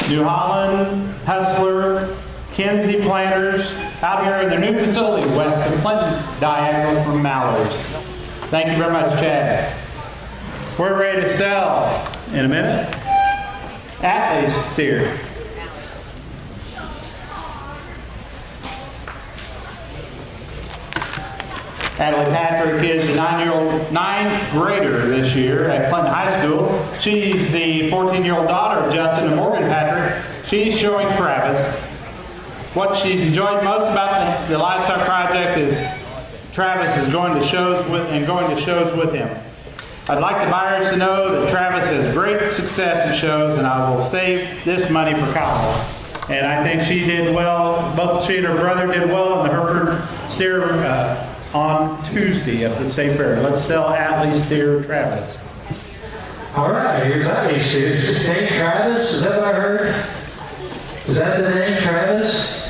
New Holland, Hustler, Kinsey Planters, out here in their new facility west of Clinton, diagonal from Mallory's. Thank you very much, Chad. We're ready to sell in a minute. Atlas steer. Natalie Patrick is a 9th grader this year at Clinton High School. She's the 14-year-old daughter of Justin and Morgan Patrick. She's showing Travis. What she's enjoyed most about the livestock project is Travis is going to shows with him. I'd like the buyers to know that Travis has great success in shows, and I will save this money for college. And I think she did well. Both she and her brother did well in the Hereford steer on Tuesday at the state fair. Let's sell Atlee steer Travis. All right, here's that. His name Travis. Is that what I heard? Is that the name Travis?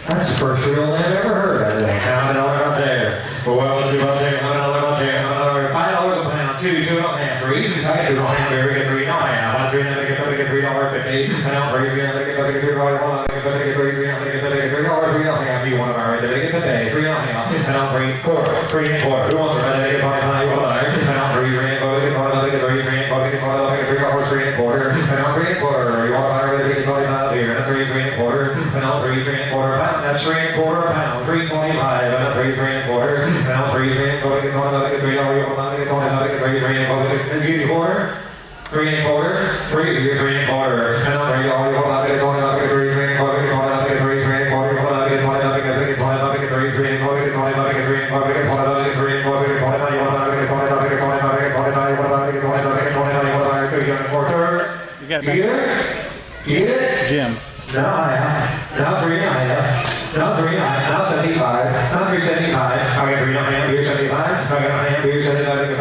That's the first real name I've ever heard. I think. How $1 up there? Well, what do up there? $1 up there. $5 a pound. $2, $2.5, $3. I get $2 hamburger, get $3 half. $3, I get $3.50. I don't $3, I get $3. Hold on, I get $3, I get $3 half. You want to buy it? I get today $3 half. I don't $3 quarter. Who wants to buy it? I get $5. I don't $3, I get $3. I get $3 quarter. I don't $3 quarter. You want to buy it? I get $5 here. I don't $3 quarter. I don't $3 quarter pound. That's $3 quarter pound. $3.25. I don't $3 quarter. I don't $3 quarter. I get $3. You want to get $3 quarter. $3 quarter. $3 quarter. I don't $3. You want to get $3 quarter. I get $3 quarter. You want to get $3 quarter. You got it. Get it? Jim. No, I am. Now $3. Now $3. Now $75. Now $3.75. I get $3. Here's $75. I got $1. Here's $75. I get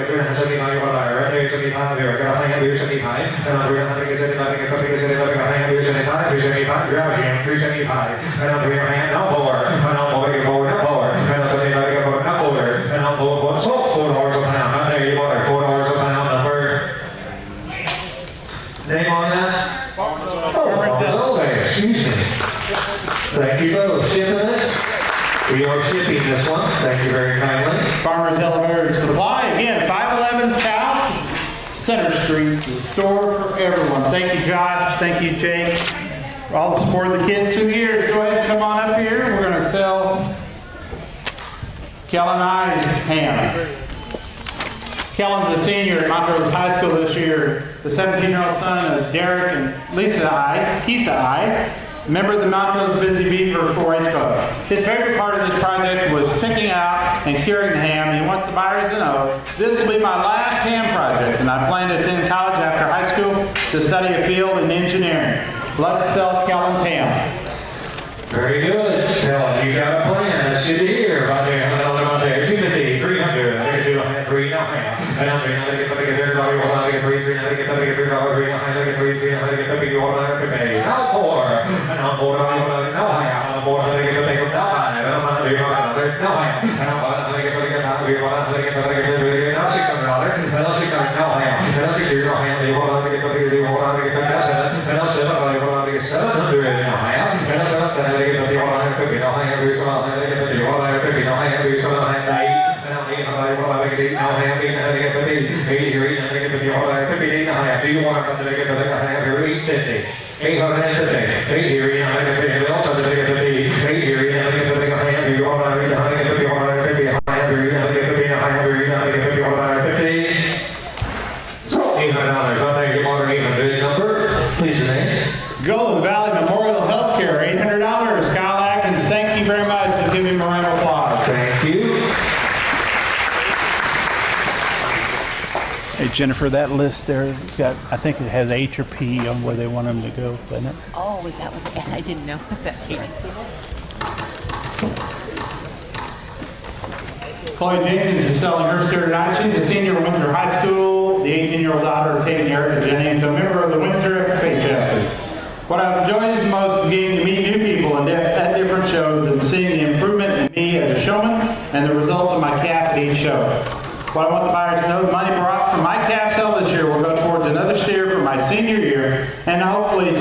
$3.75. You want to buy right there? $75 here. I got $1. Here's $75. And I'm $3. I get $75. I get $1. Here's $75. $3.75. Grab him. $3.75. And I'm $3. No more. And I'm more. Get more. No more. And I'm $75. I get more. No more. And I'm more. So $4 a pound. Out there you are. $4 a pound number. Name on that? Excuse me. Thank you both. Shipping it. We are shipping this one. Thank you very kindly. Farmers Elevator Supply, again, 511 South Center Street, the store for everyone. Thank you, Josh. Thank you, Jake, for all the support of the kids 2 years. Go ahead and come on up here. We're going to sell Kellen I's ham. Kellen's a senior at Montrose High School this year, the 17-year-old son of Derek and Lisa I, member of the Montrose Busy Bee for 4-H Club. His favorite part of this project was picking out and curing the ham. He wants the buyers to know, this will be my last ham project, and I plan to attend college after high school to study a field in engineering. Let's sell Kellen's ham. Very good, Kellen. You got a plan. That's good to hear. Right there, right there. 250, 300. I think you have $3 half. I don't think I get $3. You want to get $3. I get $3. I get $3. I get $3. You want to pay. How for? And I'm bored. I want to know how. I'm bored. I get $3. I don't want to do it. No half. I don't want to get $3. You want to get $3. Now $600. Now $600. No half. Now $600. You want to get $3. You want to get $7. Now $7. You want to get $700. No half. Now $7. I get $3. You want to get $3. No half. You want to get $3. You want to get $3. No half. You want to get $3. Do you want to get $850? Please, name. Golden Valley Memorial Healthcare, $800. Kyle Atkins, thank you very much. And give him a round of applause. Thank you. Hey Jennifer, that list there, it's got, I think it has H or P on where they want them to go, doesn't it? Oh, is that what I didn't know that. Chloe Jenkins is selling hers here tonight. She's a senior at Windsor High School, the 18-year-old daughter of Tate and Erica Jennings, a member of the Windsor FFA chapter. What I've enjoyed is most is getting to meet new people at different shows and seeing the improvement in me as a showman and the results of my calf at each show. What I want the buyers to know, the money brought from my calf sale this year will go towards another steer for my senior year and hopefully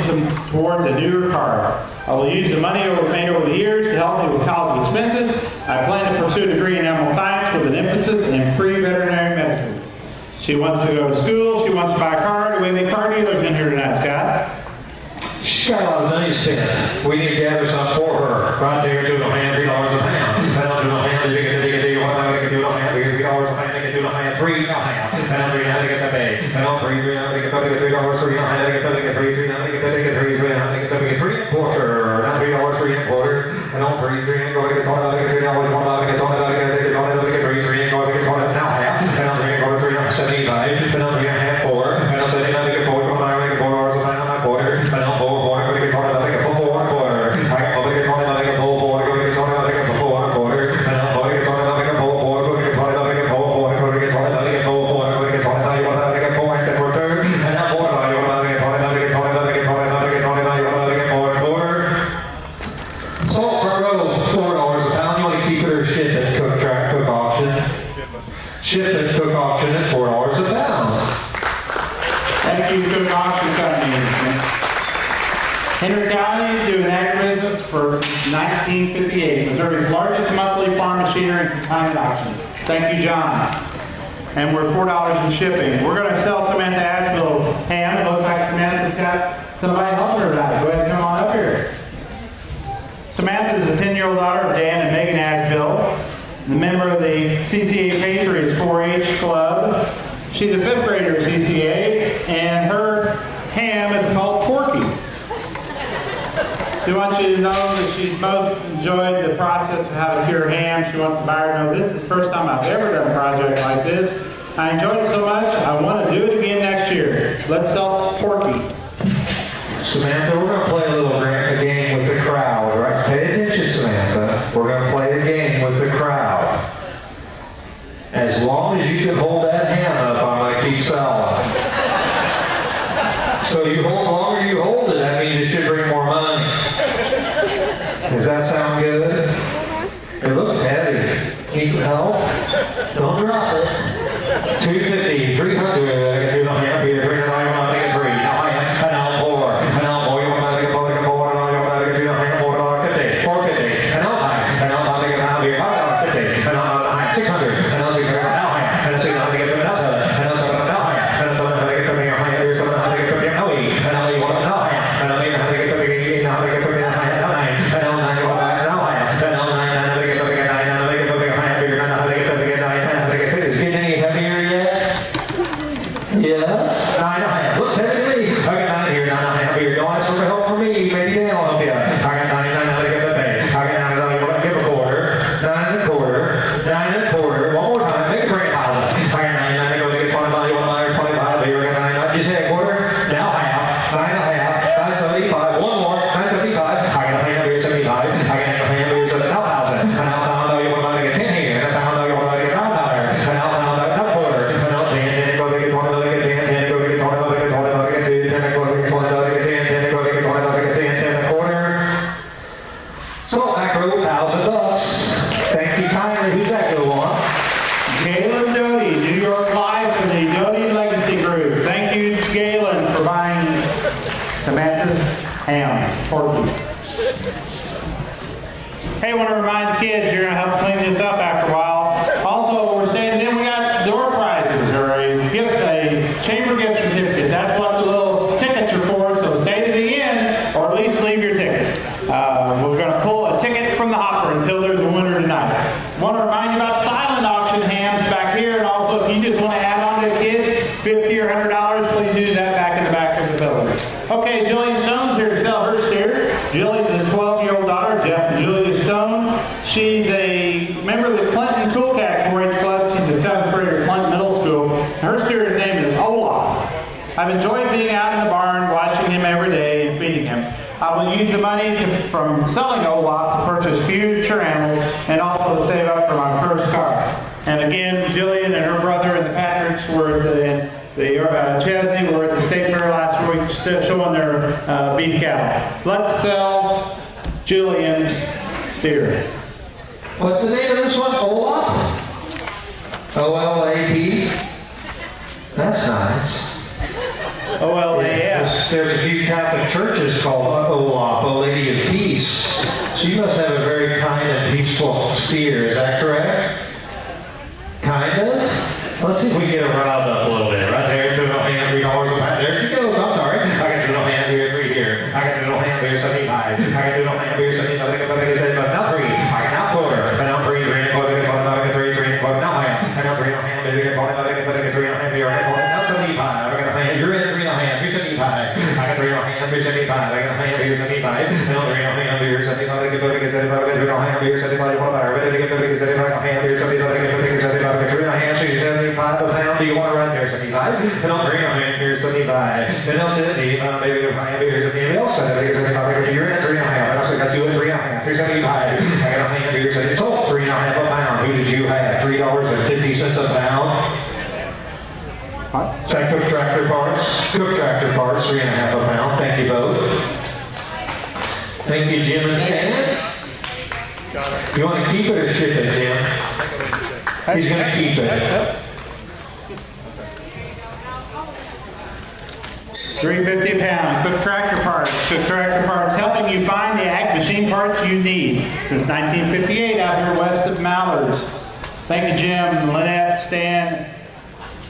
towards a newer car. I will use the money made over the years to help me with college expenses. I plan to pursue a degree in animal science with an emphasis in pre-veterinary medicine. She wants to go to school. She wants to buy a car. Do we have any car dealers in here tonight, Scott? She's got a lot of money spent. We need to gather some for her. Right there, $2 a pound, $3 a pound. I don't do no hand. You want to do no hand? $3 a pound. They can do no hand. $3 a pound. I don't $3 to get the pay. I don't $3 to get $3. $3 $3 I get $3. $3 to get $3 quarter. Not $3. $3 I don't $3 go to get $3. $1 to get $3. $1 to get $3. Now half. I don't $3 go to $3. 75. I don't $3 half 4. I don't $79 to get $4. $4 a pound. I quarter. I don't $4 to get $4. $4 quarter. Henry County doing agribusiness for 1958, Missouri's largest monthly farm machinery and consignment auction. Thank you, John. And we're $4 in shipping. We're going to sell Samantha Asheville's ham. It looks like Samantha's got somebody helping her out. Go ahead and come on up here. Samantha is a 10-year-old daughter of Dan and Megan Asheville, the member of the CCA Patriots 4-H Club. She's a 5th grader at CCA, and her ham is called Porky. She wants you to know that she's most enjoyed the process of how to cure ham. She wants to buy her to know this is the first time I've ever done a project like this. I enjoyed it so much, I want to do it again next year. Let's sell Porky. Samantha, we're going to play a little game with the crowd, all right? Pay attention, Samantha. We're going to play a game with the crowd. As long as you can hold that hand up, I'm going to keep selling. So the longer you hold it, that means you should bring more money. Does that sound good? It looks heavy. Need some help? Don't drop it. 250, 300, I can do nothing up here, 300, I want to make it free. Now I am, and now 4, and now 4, you want to make it 4, and now you want to make it 2, and now 50, 450, and now 5, and now I'm going to get out here, $5.50, and now 600, and now 600, now higher, and now 600, to get now 7, and now 7, now higher, and now 7, to get to me higher, here's 7, to get to me now 8, and now you want to now higher, and now 8, to get to me 8, now to get to me now higher, now 9, and now 9, you want to now higher, and now 9, and to get to me 9, and to get to me higher, figure out how to get to me 9, and to get to me. Is it getting any heavier yet? Yes. 9 1/2. Looks heavy to me. I got 9 here, 9 1/2 here. Don't ask for help from me. Maybe Dan will help you. I got 9, 9, how to get the pay. I got 9, you want to give a quarter. 9 1/4. 9 1/4. One more time. Make it 3,000. I got 9, 9 to go to get 25. You want to buy 25 here. I got 9. Did you say a quarter? Now half. 9 1/2. 975. One more. 975. I got a hand here, 75. I got a hand here, 7,000. And now you want to get 10 here. And now you want to get $9. And now quarter. And now 10, go to get 20. So back row, $1,000. Thank you kindly. Who's that go on? Galen Doty, New York Live for the Doty Legacy Group. Thank you, Galen, for buying Samantha's ham, Porky. Hey, I want to remind the kids you're going to help clean this up after a while. Also, we're saying then we got door prizes or a chamber gift certificate. That's what the little tickets are for. So stay to the end, or at least leave your ticket. We're going to pull a ticket from the hopper until there's a winner tonight. Want to remind you about silent auction hams back here, and also if you just want to add on to a kid, $50 or $100, please do that back in the back of the building. Okay, Jillian Stone's here to sell her steer. Jillian's a 12-year-old daughter, Jeff and Julia Stone. She's a member of the Clinton Cool Cats 4-H Club. She's a 7th grader at Clinton Middle School. Her steer's name is Olaf. I've enjoyed being out in the barn, watching him every day and feeding him. I will use the money from selling Olaf to purchase future animals and also to save up for my first car. And again, Jillian and her brother and the Patricks were at Chesney were at the State Fair last week showing their beef cattle. Let's sell Julian's steer. What's the name of this one? Olaf? O-L-A-P? That's nice. O-L-A-F. There's a few Catholic churches called Olaf, O Lady of Peace. So you must have a very kind and peaceful steer, is that correct? Kind of? Let's see if we can get her riled up a little bit. Right there, $2 hand, $3. There she goes. I'm sorry. I got $2 hand here, 3 here. I got $2 hand here, 75. I got $2 hand here, 75. Now 3. I got now quarter. And now 3, 3 and quarter. I got 3, 3 and quarter. Now half. And now 3 hand here, 3 hand here. Now 75. I got a hand. You're in 3 hand. 375. I got 3 hand, 375. I got a hand here, 75. And now 3 hand here, 75. I get 3 hand here, 75. You want to buy her? I get 35 hand here, 75. I get 35. I get 3 hand. She's 75 a pound. Do you want to run here, 75? And I'll 3 hand here, 75. And I'll 70. Maybe a hand here, 75. Else 75. You're in 3 hand. I also got you at 3 hand. 375. I got a hand here, 75. So 3 hand a pound. Who did you have? $3.50 a pound. Is that Cook Tractor Parts? Cook Tractor Parts, 3.5 a pound. Thank you both. Thank you, Jim and Stan. You want to keep it or ship it, Jim? He's going to keep it. $3.50 a pound. Cook Tractor Parts. Cook Tractor Parts. you need since 1958 out here west of Mallards. Thank you, Jim, Lynette, Stan,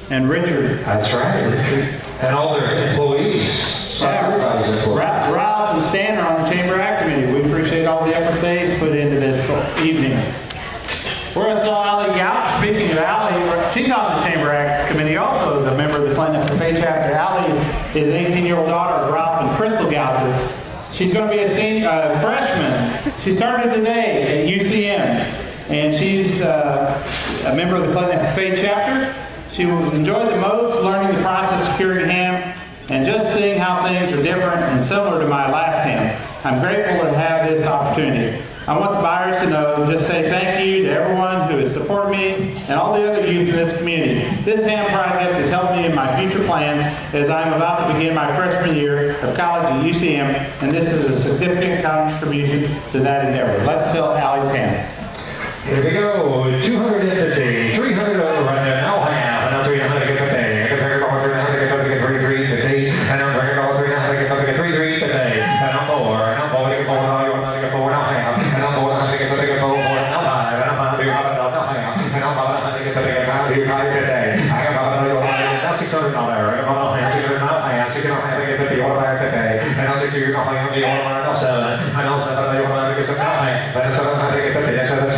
and Richard. That's right, Richard. And all their employees. Ralph and Stan are on the Chamber Act Committee. We appreciate all the effort they put into this evening. Whereas Allie Gouch, speaking of Allie, she's on the Chamber Act Committee also, the member of the Clinton FFA chapter. Allie is an 18-year-old daughter of Ralph and Crystal Goucher. She's going to be a freshman. She started today at UCM, and she's a member of the Clinton FFA chapter. She will enjoy the most learning the process of curing ham and just seeing how things are different and similar to my last ham. I'm grateful to have this opportunity. I want the buyers to know, just say thank you to everyone who has supported me and all the other youth in this community. This ham project has helped me in my future plans as I'm about to begin my freshman year of college at UCM, and this is a significant contribution to that endeavor. Let's sell Allie's ham. Here we go, 250, 300 over right there, now half, and now 300 to get the pay. I can take it over 300 to get 350, and I'm bringing it over 300 to get 33 today, and I'm 4, and I'm 4 to get 4, now you want to get 4, now half, and I'm 4 to get 4, now 5, and I'm 5 to get 5, now half, and I'm 5 to get 5 today. I got 5 to get now 600 now there, and I'm 600 now half, 600 now half to get 50, what about today, and I'm 60 now half, and I'm 7, and I'm 7 to get 7 now half, and I'm 7 to get 50, that's 7.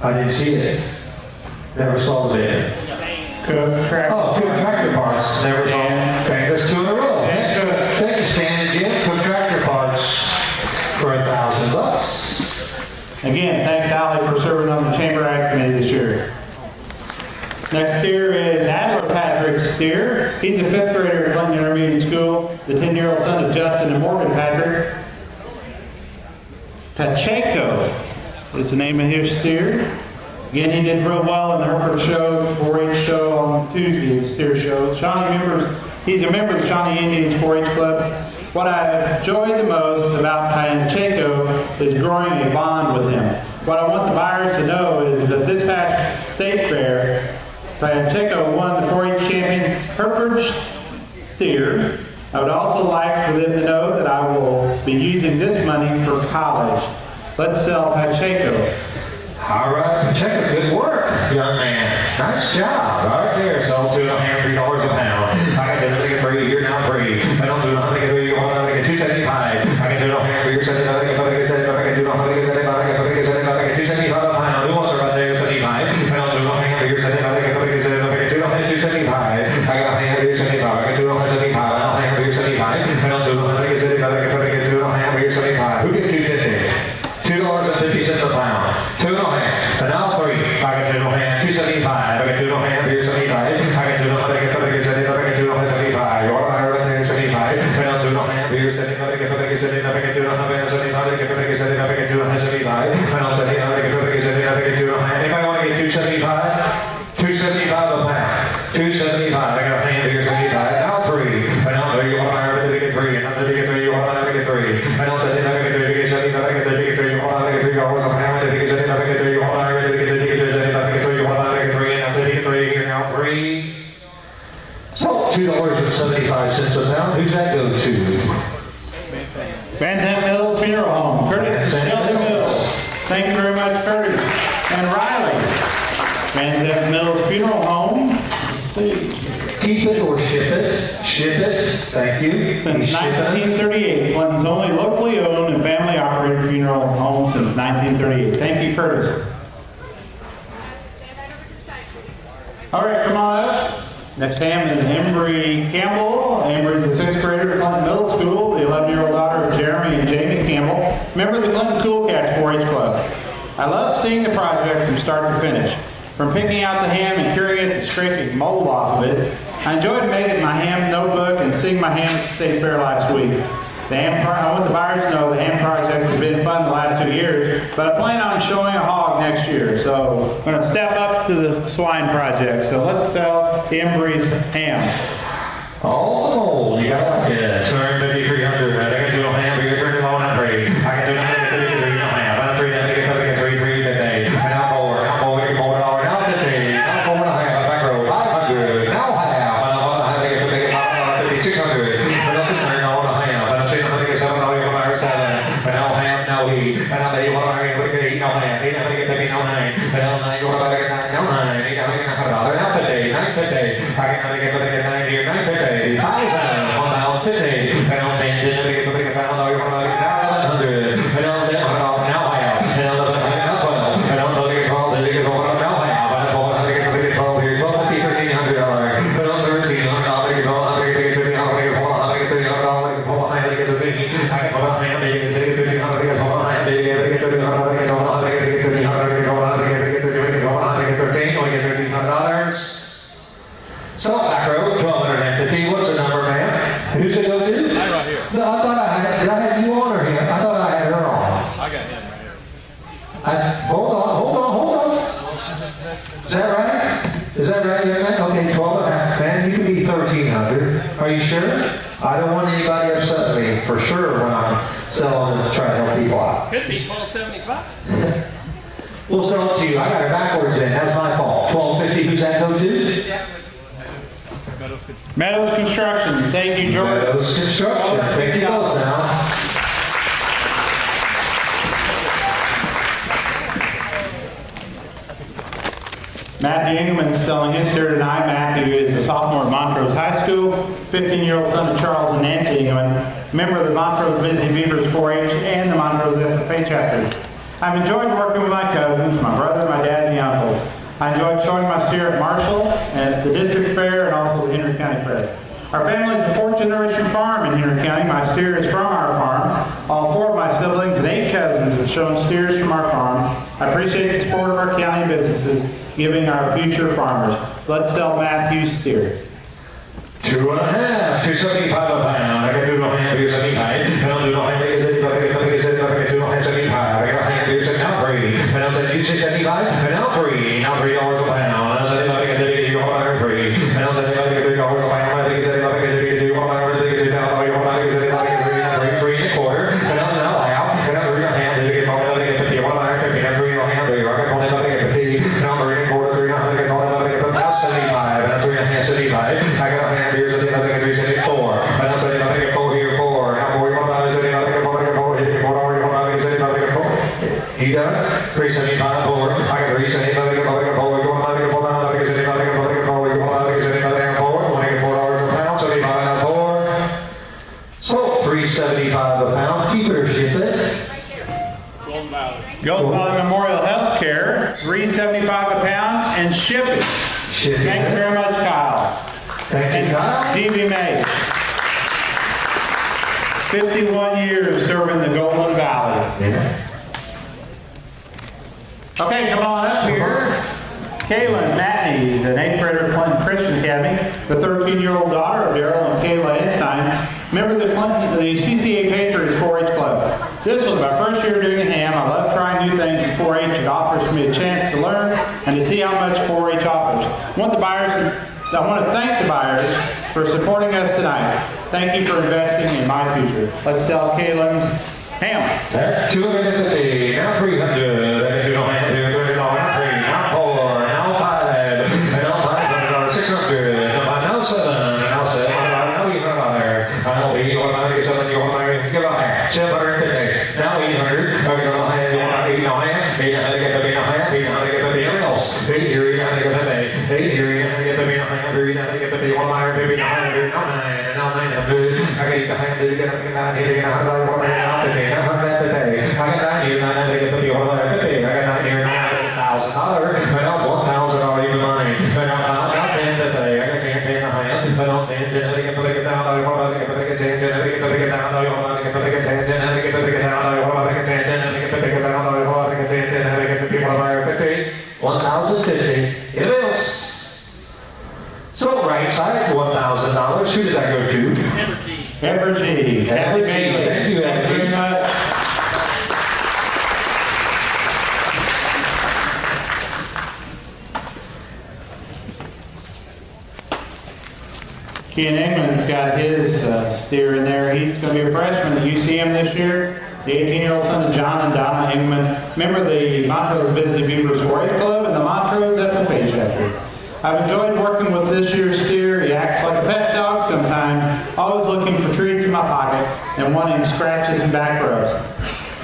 I didn't see it. Never saw the bid. Cook Tractor Parts. Never saw it. Okay, that's 2 in a row. Thank you, Stan and Jim. Cook Tractor Parts for $1,000. Again, thanks, Allie, for serving on the Chamber Act Committee this year. Next steer is Adler Patrick Steer. He's a 5th grader at Clinton Intermediate School, the 10-year-old son of Justin and Morgan Patrick. Pacheco is the name of his steer. Again, he did real well in the Hereford show, 4-H show on Tuesday, steer show. He's a member of the Shawnee Indians 4-H Club. What I enjoyed the most about Pacheco is growing a bond with him. What I want the buyers to know is that this past state fair, Pacheco won the 4-H champion Hereford steer. I would also like for them to know that I will be using this money for college. Let's sell Pacheco. All right, Pacheco, good work, young man. Nice job. Right there, so $2.5, $3 a pound. I can do it 3, you're now 3. I don't do nothing, you're going to get $2.75. I can do $2.5, you're 75. I can do $2.75 a pound. Who wants it right there, 75? I don't do $2.5, you're 75. I can do $2.75. I got $1.5, you're 75. I can do $1.75. I don't have you're 75. I don't do $1.75. I can do $1.5, you're 75. Who gets $2.50? $2.50 a pound. 2.5. And now 3. I can do $2.75. I can do $2.5 here 75. I can do $2.75. I can do $75. You're right there 75. I don't do $2.5 here 75. I can do $2.75. I can do $2.75. I can do $75. I don't say I can do $2.5. Anybody want to get $2.75? $2.75 a pound. $2.75. I got a hand here 75. Now 3. I don't know you want to get 3. I don't know you get 3. You want to get 3. I don't say I can do $75. I can do $3. You want to get $3 a pound. I can do $75. I can do $3. You want to get 3. So $2.75 a pound. Who's that go to? Van Zandt Mills Funeral Home. Curtis Shelby Mills. Thank you very much, Curtis. And Riley. Van Zandt Mills Funeral Home. Let's see. Keep it or ship it. Ship it. Thank you. Since 1938. Clinton's only locally owned and family operated funeral home since 1938. Thank you, Curtis. All right, come on up. Next ham is Embry Campbell. Embry's a 6th grader at Clinton Middle School, the 11-year-old daughter of Jeremy and Jamie Campbell, member of the Clinton Cool Cats 4-H Club. I love seeing the project from start to finish. From picking out the ham and curing it to scraping mold off of it, I enjoyed making my ham notebook and seeing my ham at the State Fair last week. I want the buyers to know the ham project has been fun the last 2 years, but I plan on showing a hog next year. So I'm going to step up to the swine project. So let's sell Embry's ham. All the mold, you got it. Yeah, 250, 300. I think I do a ham, we get 3 on that trade. I can do 3 no ham. I'm 3, I think I get 3 today. And now 4, now 4, we can $4, now 50, now 4 and a half, back row, 500, now half, and I think I can make it 50, 600. And now 600, now a half. And I'm saying I think it's 7, now you're going to 7. And now ham, now he. And now they want to get 8, no ham. 8, I think I get 9. And now 9, you're going to get 9, now 9. 8, I think I have $1, now 50, 950. I can get 9 here, 950. 1,000, 1,050, and I'll take it, and I'll get now 1,100, and I'll get now half, and I'll get now 12, and I'll take it 12, and I'll get now half, and I'll get 12 here, 1,250, $1,300, and I'll 13, I'll take it 12, I'll take it 30, I'll take it 4, I'll take it 30, I'll take it 4, I'll take it 30, I get 4, I'll take it 30, I'll take it 4, I'll take it 30, I'll take it 30, I'll take it 30, I'll take it 30, I'll take it 30, I'll take it 13, I'll get $1,300. So back row, 1,250. What's the number, man? Who's it go to? Right here. No, I thought I had. Did I have you on or him? I thought I had her on. I got him right here. Hold on. Is that right? Is that right, young man? Okay, 12 and a half. Man, you can be 1,300. Are you sure? I don't want anybody upset me for sure when I'm selling and trying to help people out. Could be 1275. We'll sell it to you. I got it backwards in. That's my fault. 1,250. Who's that go to? Meadows Construction. Thank you, George. Meadows Construction. Thank you both now. Matthew Engelman is selling his here tonight. Matthew is a sophomore at Montrose High School, 15-year-old son of Charles and Nancy Engelman, member of the Montrose Busy Beavers 4-H and the Montrose FFH athlete. I've enjoyed working with my cousins, my brother, my dad, and the uncles. I enjoyed showing my steer at Marshall, at the District Fair, and also the Henry County Fair. Our family is a fourth-generation farm in Henry County. My steer is from our farm. All 4 of my siblings and 8 cousins have shown steers from our farm. I appreciate the support of our county businesses, giving our future farmers. Let's sell Matthew's steer. 2 and a half, 275 a pound. I got 2 and a half, 275. I don't do no half, 2 and a half, 75. I got a half, 275. Now 3. And I'll say 275. And now 3. Now $3 a pound. And I'll say I get 3. And I'll say I get $3 a pound. I think it's I get 2. I get 2 down. I get 3 and a quarter. And I'm now out. And I'm 3 and a half. I get 50. I get 3 and a half. I get 50. And I'm 3 and a quarter. 3 and a half. I get 75. And I'm 3 and a half. 75. I got a half. Here's a 374. And I'll say I get 4 here. 4. Now 4. I get 4. You done? 375. 4. I got 375. I get 4. So 375 a pound. Keep it or ship it. Golden Valley Memorial Healthcare, $3.75 a pound, and ship it. Thank you very much, Kyle. Thank you, Kyle. D.B. Mays. 51 years serving the Golden Valley. Yeah. Okay, come on up here. Kaylin Matney is an 8th grader at Clinton Christian Academy, the 13-year-old daughter of Daryl and Kayla Einstein, member of the CCA Patriots 4-H Club. This was my first year doing ham. I love trying new things in 4-H. It offers me a chance to learn and to see how much 4-H offers. I want to thank the buyers for supporting us tonight. Thank you for investing in my future. Let's sell Kaylin's ham. That's 250, now 300, and if you don't have to, now 3, now 4, now 5, and now 500, 600, now 7, now 7, now 800, now 8, you want to get 7, you want to give a half, 750, now 800, now 8, now half, 8, now get 8, now half, 8, now get 8 else, 8 here, now get 8 here, now get 8, now half, 3, now get 1, now 900, now 9, and now 900, I get the half, you get 9, now 100, now 50, I got 9 here, 950, I got 9 here, $9,000. I got $1,000 even money. I got 10 today. I got 10, 10 and a half. I got 10, 10, I get the big down. I want to get the big 10, 10, I get the big down. I want to get the big 10, 10, I get the big down. I want to get 10, 10, I get the big down. I want to get 10, 10, I get the big down. $150, $1,050. Anybody else? So right side, $1,000. Who does that go to? Evergy. Thank you, Evergy. Very much. Ken England's got his steer in there. He's going to be a freshman at UCM this year. The 18-year-old son of John and Donna England. Member of the Montrose Busy Beavers 4-H Club and the Montrose FFA chapter. I've enjoyed working with this year's steer. He acts like a pet dog sometimes, always looking for treats in my pocket and wanting scratches and back rubs.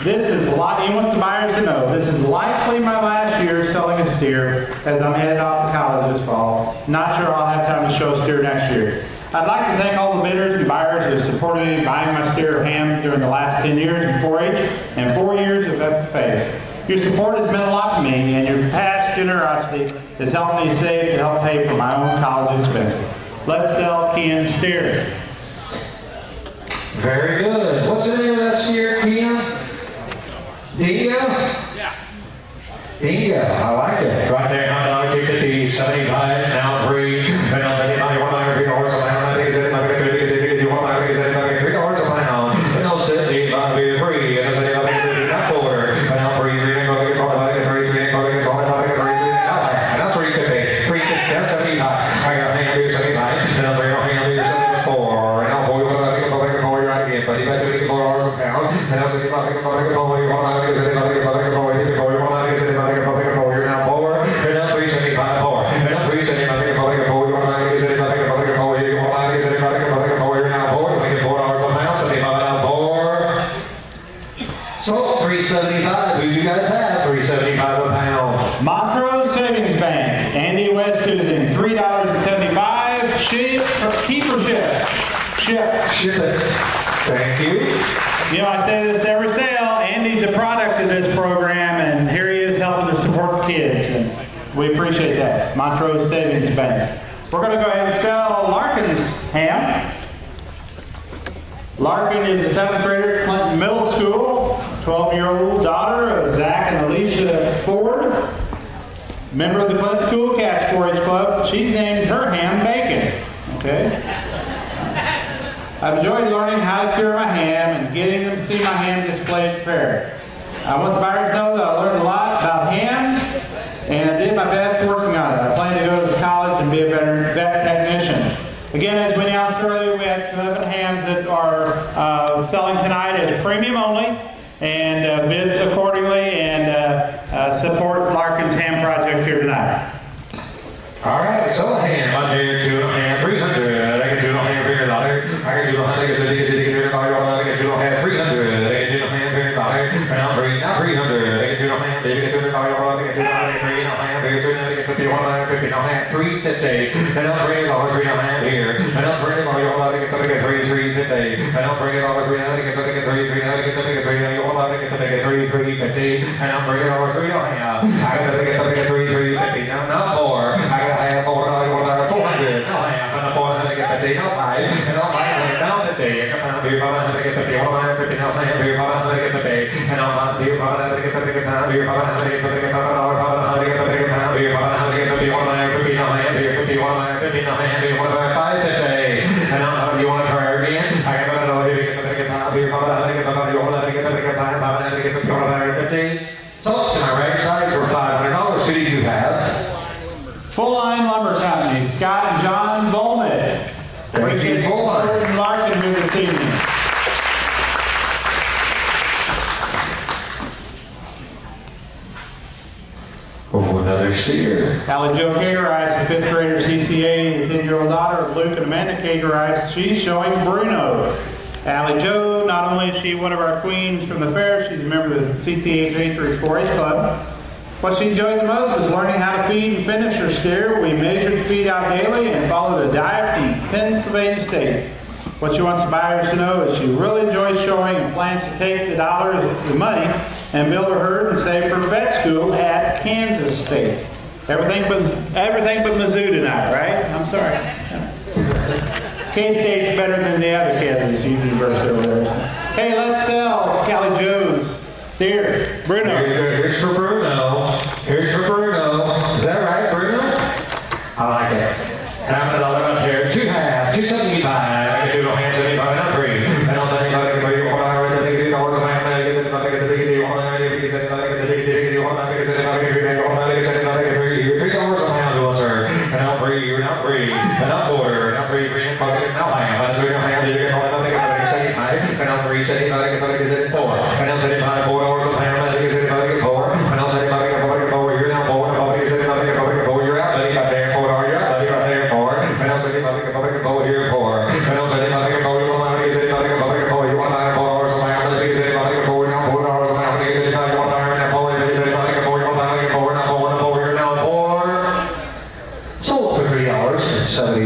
This is he wants the buyers to know, this is likely my last year selling a steer as I'm headed off to college this fall. Not sure I'll have time to show a steer next year. I'd like to thank all the bidders and buyers who have supported me buying my steer of ham during the last 10 years in 4-H and 4 years of FFA. Your support has meant a lot to me, and your past generosity has helped me save to help pay for my own college expenses. Let's sell Ken's steer. Very good. What's the name of that steer, Ken? Dingo? Yeah. Dingo. I like it. Right there, $9, $250, 75, now free. And I'll say, $1, $3 a pound. I think it's $3 a pound. And I'll say, $5 free. And I'll say, not quarter. And I'll free, $3, and that's $350. That's 75. I got a hand here, 75. And I'll say, hand here, 74. And I'll pull you right again. But you got to $4 a pound. And I'll say, $375. Who do you guys have? $375 a pound. Montrose Savings Bank. Andy West Susan, $3.75. Ship or keep or ship? Ship it. Thank you. You know, I say this every sale. Andy's a product of this program, and here he is helping to support the kids, and we appreciate that. Montrose Savings Bank. We're going to go ahead and sell Larkin's ham. Larkin is a 7th grader at Clinton Middle School, 12-year-old daughter of Zach and Alicia Ford, member of the Clinton Cool Cats 4-H Club. She's named her ham Bacon. Okay. I've enjoyed learning how to cure my ham and getting them to see my ham displayed at the fair. I want the buyers to know that I learned a lot about hams, and I did my best working on it. I plan to go to college and be a vet technician. Again, as we announced earlier, we had 7 hams that are selling tonight as premium only, and bid accordingly and support Larkin's Ham Project here tonight. All right, so ham. I'm here to ham 300. I can do no ham for your daughter. I can do no ham. I can do no ham 300. I can do no ham for your daughter. And I'm free, not 300. I can do no ham. Baby, I can do no ham. I can do no ham. Free, no ham. Here, 300. I can do $150. No ham. 350. And I'm free, $3 ham here. And I'm free, $350. And I'm free, $350. And I'm free, $350. And I'm free, $3 ham. I got to get $350. Now, not 4. I got to have 400. No ham. And I'm 450. No 5. And I'm 500. Now 50. I got to be 550. 150. No ham. 550. And I'm not here. 550. 550. 550. And I'm you want to try again? I got to know if you get the So to my right side for $500. Who did you have? Full Line Lumber Company, Scott and John Volman. Thank you, Full Line. Larkin here this evening. Oh, another steer. Allie Jo Kagerice, a 5th grader CCA, the 10-year-old daughter of Luke and Amanda Kagerice. She's showing Bruno. Allie Jo, not only is she one of our queens from the fair, she's a member of the CTH Anchorage 4-H Club. What she enjoyed the most is learning how to feed and finish her steer. We measured feed out daily and followed a diet from Pennsylvania State. What she wants the buyers to know is she really enjoys showing and plans to take the dollars, the money, and build her herd and save for vet school at Kansas State. Everything but Mizzou tonight, right? I'm sorry. K-State's better than the other Kansas University over there. Hey, let's sell Callie Joe's steer. Bruno. Here's for Bruno.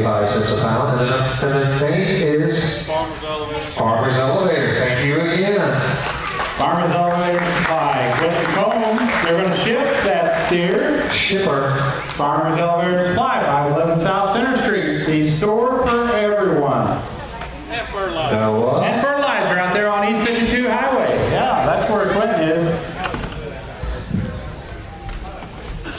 75 cents a pound. And then thing is Farmer's Elevator. Thank you again. Farmer's Elevator Supply. With the combs, they're going to ship that steer. Shipper. Farmer's Elevator Supply, 511 South Center Street. The store for everyone. And fertilizer. And fertilizer out there on East 52 Highway. Yeah, that's where Clinton is.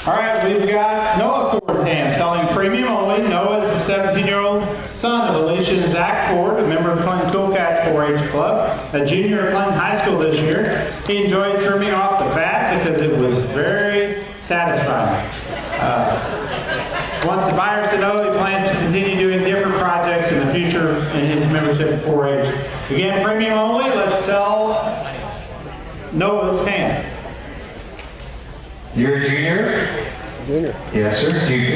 All right, we've got Noah Ford's hand selling premium only. Noah is a 17-year-old son of Alicia and Zach Ford, a member of Clinton Cool Cats 4-H Club, a junior at Clinton High School this year. He enjoyed trimming off the fat because it was very satisfying. Wants the buyers to know he plans to continue doing different projects in the future in his membership at 4-H. Again, premium only. Let's sell Noah's hand. You're a junior? Junior. Yes, sir.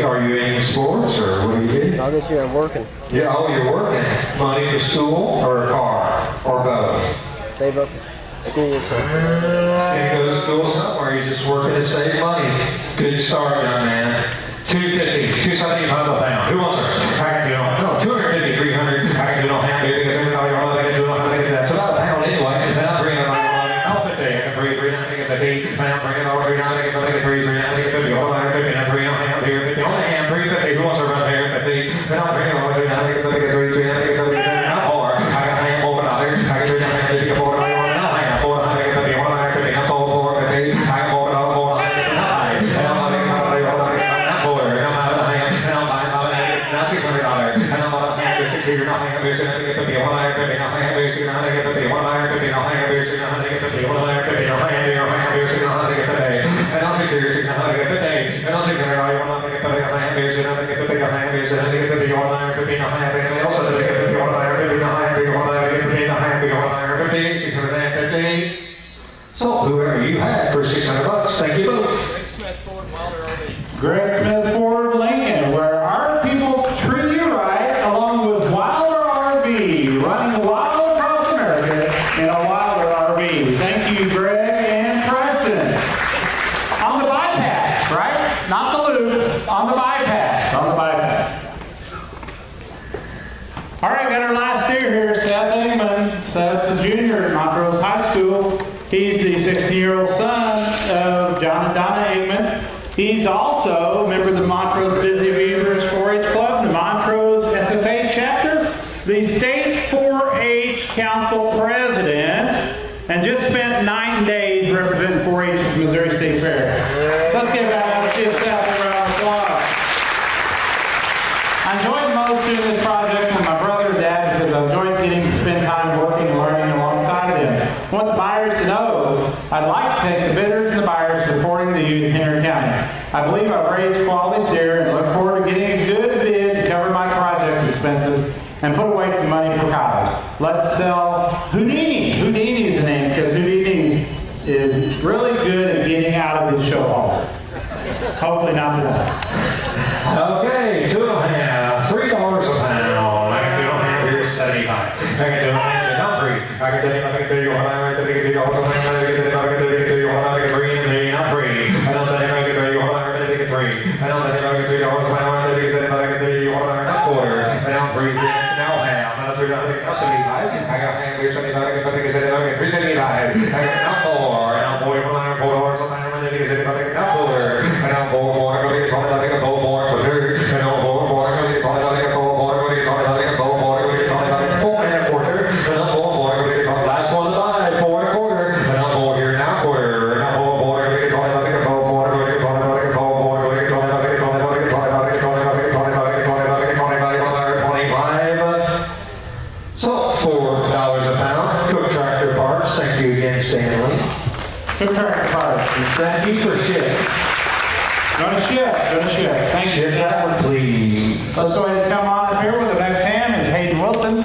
Are you in sports or what do you do? No, this year I'm working. Yeah, oh, you're working. Money for school or a car or both? Save up for school or something. Gonna go to school somewhere. You're just working to save money. Good start, young man. $2.50, $2.75 a pound. Who wants it? I can do it on. No, $250, $300. I can do it on ham. I can do it on ham. It's about a pound anyway. And I'm bringing it on. I'll fit there. I can bring it. I can bring it. I'm bringing it over. I can bring it. Who wants to run there? And I'll bring it over. I can bring it. Or I got ham open out here. I can bring it. I can afford it. So whoever you had for $600, thank you both. Greg Smith Ford Lincoln, where our people treat you right, along with Wilder RV, running wild across America in a Wilder RV. Thank you, Greg and Preston. On the bypass, right? Not the loop, on the bypass, All right, got our last steer here, Seth Ingman. Seth's a junior at Montrose High School. He's the 16-year-old son of John and Donna Ingman. He's also a member of the Montrose Busy Beavers 4-H Club, the Montrose FFA chapter, the State 4-H Council President, and just spent 9 days representing 4-H at the Missouri State Fair. Let's give Seth a round of applause. I enjoyed most doing this project with my brother and dad because I enjoyed getting to spend time working and learning alongside them. I want the buyers to know I'd like to thank the bidders and the buyers for supporting the youth in Henry County. I believe I've raised quality steer and look forward to getting a good bid to cover my project expenses and put away some money for college. Let's sell Houdini. Houdini is the name because Houdini is really good at getting out of his show hall. Hopefully not tonight. Okay, $2 $3 a pound. I can do it on here, $75. I can do it on free. I can tell you what I can do $3 a pound. I can tell you what I can free. I'm free. I don't say I can tell you what I can free. I don't say I can $3 a pound. I can tell you what I can quarter. And I'm free. Now half. I don't $3 $75. I got ham here $75. I can $3.75. I got $4. And I'm $4 a pound. I can quarter. And I'm $4. Thank you for ship. Gonna ship. Thank you. Ship that one, please. Let's go ahead and come on up here with the next hand is Hayden Wilson.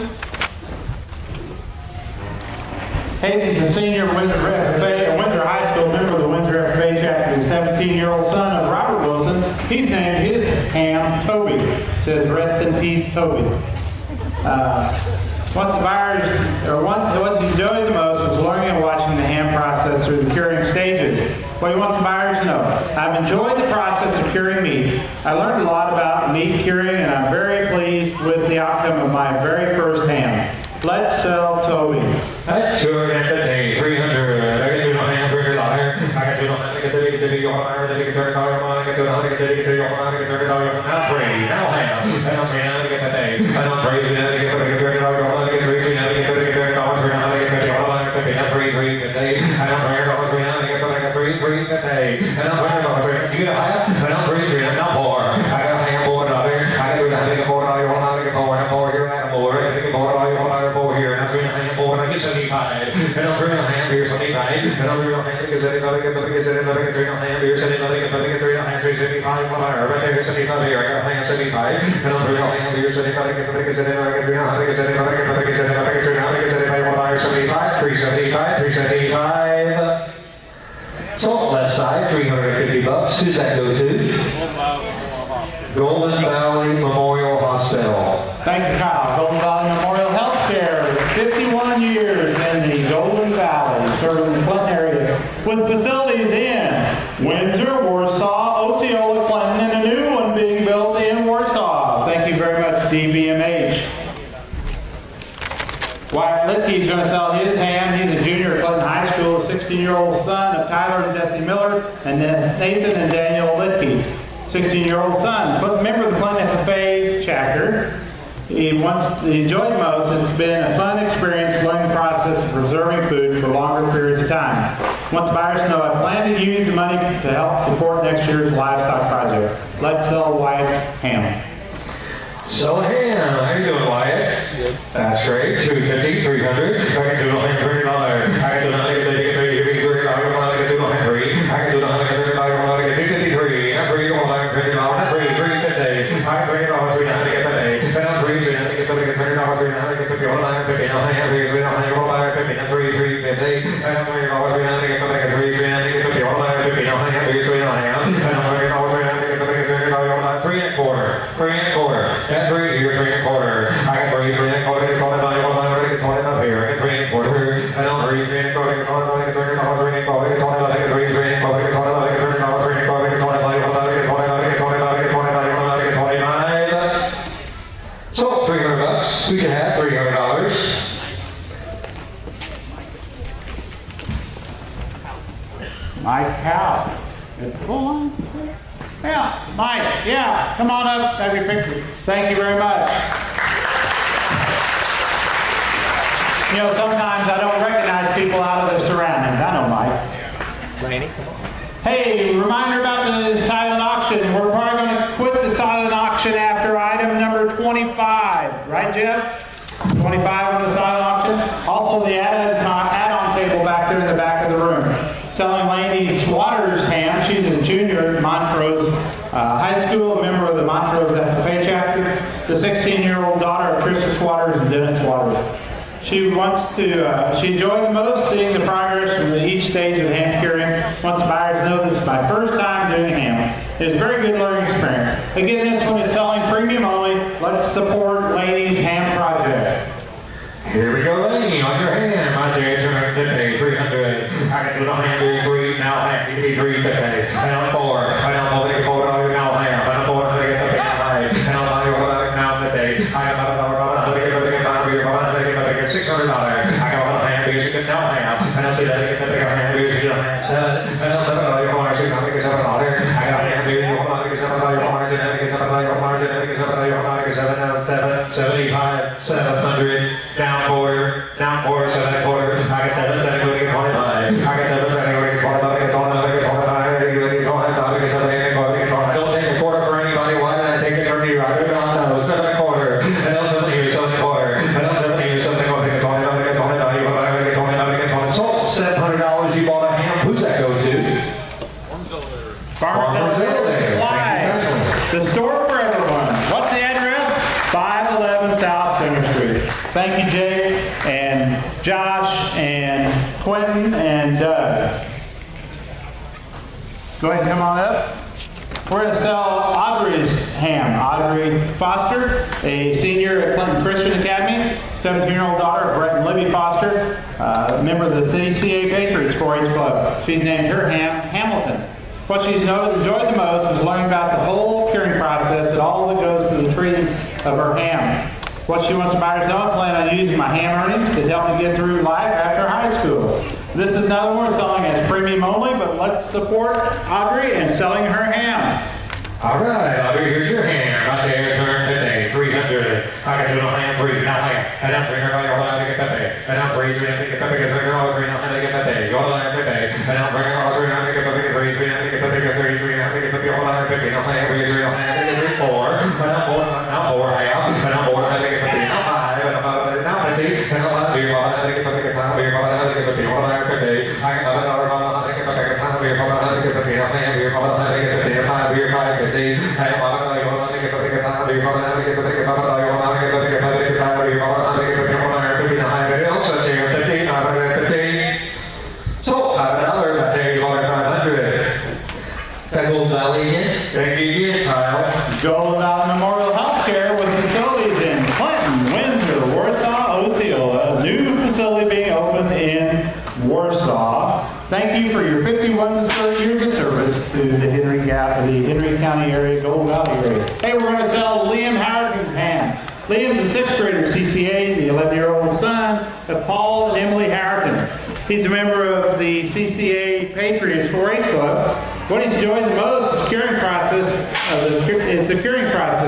Hayden's a senior at Windsor High School, member of the Windsor FFA chapter, the 17-year-old son of Robert Wilson. He's named his ham Toby. It says, rest in peace, Toby. What he enjoyed the most was learning and watching the ham process through the curing stages. What he wants the buyers to know, I've enjoyed the process of curing meat. I learned a lot about meat curing, and I'm very pleased with the outcome of my very first ham. Let's sell Toby. At 250, 300. I get you no ham for your liar. I get you no ham. I get to be your liar. Then you can turn it all your mind. I get to your mind. I get to turn it all your mind. Now free. Now ham. I don't pray now to get the day. I don't pray to now to get the turn it all your mind. I get free now to get the turn it all your mind. I get to all I get to free good day. I don't pray all free now to get the free good day. I don't pray all free. You get a ham. I don't pray free. I'm not poor. I got a ham board out there. I get to now to get board all your mind. I get poor. I'm poor. You're at more. I get board all your mind. Here, and I'm doing a hand board, I get 75. And I'm doing a hand here, 75. And I'm doing a hand because anybody gets a hand here, 75, 375, whatever. Right there, 75 here, I got a hand 75. And I'm doing a hand here, 75, gets 375. So left side, $350. Who's that go to? Golden Valley Memorial Hospital. Thank you, Kyle. Golden Valley Memorial Healthcare, 51 years in the Golden Valley, serving the Clinton area, with facilities in Windsor, Warsaw, Osceola, Clinton, and a new one being built in Warsaw. Thank you very much, DVMH. Wyatt Litkey is going to sell his ham. He's a junior at Clinton High School, a 16-year-old son of Tyler and Jesse Miller, and then Nathan and Daniel Litkey, 16-year-old son, member of the Clinton FFA chapter. He enjoyed most. It's been a fun experience learning the process of preserving food for longer periods of time. I want the buyers to know I plan to use the money to help support next year's livestock project. Let's sell Wyatt's ham. So ham, how you doing, Wyatt? Good. That's great. 250, 300. I can do no hand $30. I can do nothing. I can do $30. I can do no hand free. I can do nothing. I can do $30. I can do $253. I'm free. I'm free. I'm free. $350. I can $3. $300. Get the day. And I'm free. $300. Get the $30. $300. Get the $50. $50. No hand free. $300. $50. $50. $350. And I'm $3. $300. Get the $300. $300. Get the $50. $50. No hand free. $300. And I'm $3. $300. Get the $300. 3 1/4. 3 1/4. At 3 here, 3 1/4. I got 3 1/4. Get 20 up here. Get 3 1/4. And I'm 3 1/4. Get 20 get 20 get 30 get 20 get 20 get 3 1/4 get 20 get 30 get 3 1/4 get 20 get 20 get 25. So $300. We can have $300. Mike Howe. Yeah, Mike, yeah, come on up, have your picture. Thank you very much. You know, sometimes I don't recognize people out of their surroundings. I know Mike. Laney, come on. Hey, reminder about the silent auction. We're probably going to quit the silent auction after item number 25. Right, Jeff? 25 on the silent auction. Also, the add-on table back there in the back of the room. Selling Laney Waters ham. She's a junior at Montrose High School, a member of the Montrose FFA chapter. The 16-year-old daughter of Trisha Waters and Dennis Waters. She enjoyed the most seeing the progress from each stage of ham curing. Wants the buyers to know this is my first time doing ham. It was a very good learning experience. Again, this one is selling premium only. Let's support Laney's ham project. Here we go, Laney, on your ham. I did 250, 300. I can do the ham, do 3, now ham, you can be 350. Now 4, I don't know what you call it, now ham. I don't know what to get the big high. Now I'm now 50. I have $600. I got one ham, because you can now ham. I don't see that, get the bigger ham, because you don't have 7. I don't $7, you want to $600, $7. I got a ham, because you want to $7, you want to get $7, you want to get $7, you want to get $7, 75, 700. Down quarter, 7 quarter. I got 7, 7, go to get 25. I got 7, 7, go to get 25, I get 25, I get 25, I get 25, I get 7, 8, go to get 25. I don't take a quarter for anybody. Why did I take it from you? I do not know. 7 quarter. I know 7 here, 7 quarter. I know 7 here, 7 go to get 25, I get 25, I get 25, I get 25. So $700 you bought a ham. Who's that go to? Farmers Supply. The store for everyone. What's the address? 511 South Center Street. Thank you, Jake and Josh and Quentin and Doug. Go ahead and come on up. We're going to sell Audrey's ham. Audrey Foster, a senior at Clinton Christian Academy, 17-year-old daughter of Brett and Libby Foster, member of the CCA Patriots 4-H Club. She's named her ham Hamilton. What she's enjoyed the most is learning about the whole curing process and all that goes to the treating of her ham. What she wants the buyers to know, I plan on using my ham earnings to help me get through life after high school. This is another one we're selling as premium only, but let's support Audrey in selling her ham. All right, Audrey, here's your ham. Right there, turn today, 300. I can do no ham free, now ham. And I'm drinking all your whole get that day. And I'm free, 300 get that day, get all 300 get that day. You're all that day. And I'm drinking all 300 get that day, 300 get that day, 33, get that day, all 150. No ham, 3, 3, no ham, 3, 4. And I'm 4, now 4 half. And I'm 4, I get that day, now 5. And I'm 5, now 50. And I'm 5, beer, I get that day, now beer, I get that day, all 150. I get that day, I get that day, now beer, I get that day, now ham, beer, I get that day, 5 beer, 5. I am so $5 there you are, 500. That Golden Valley again? Thank you again, Kyle. Golden Valley Memorial Healthcare with facilities in Clinton, Windsor, Warsaw, Osceola. A new facility being opened in Warsaw. Thank you for your 51 years of service to the Henry County area, Golden Valley area. Hey, we're going to sell Liam Howard ham. Liam's a 6th grader CCA, the 11-year-old son of Paul and Emily Howerton. He's a member of the CCA Patriots 4-H Club. What he's enjoyed the most is the curing process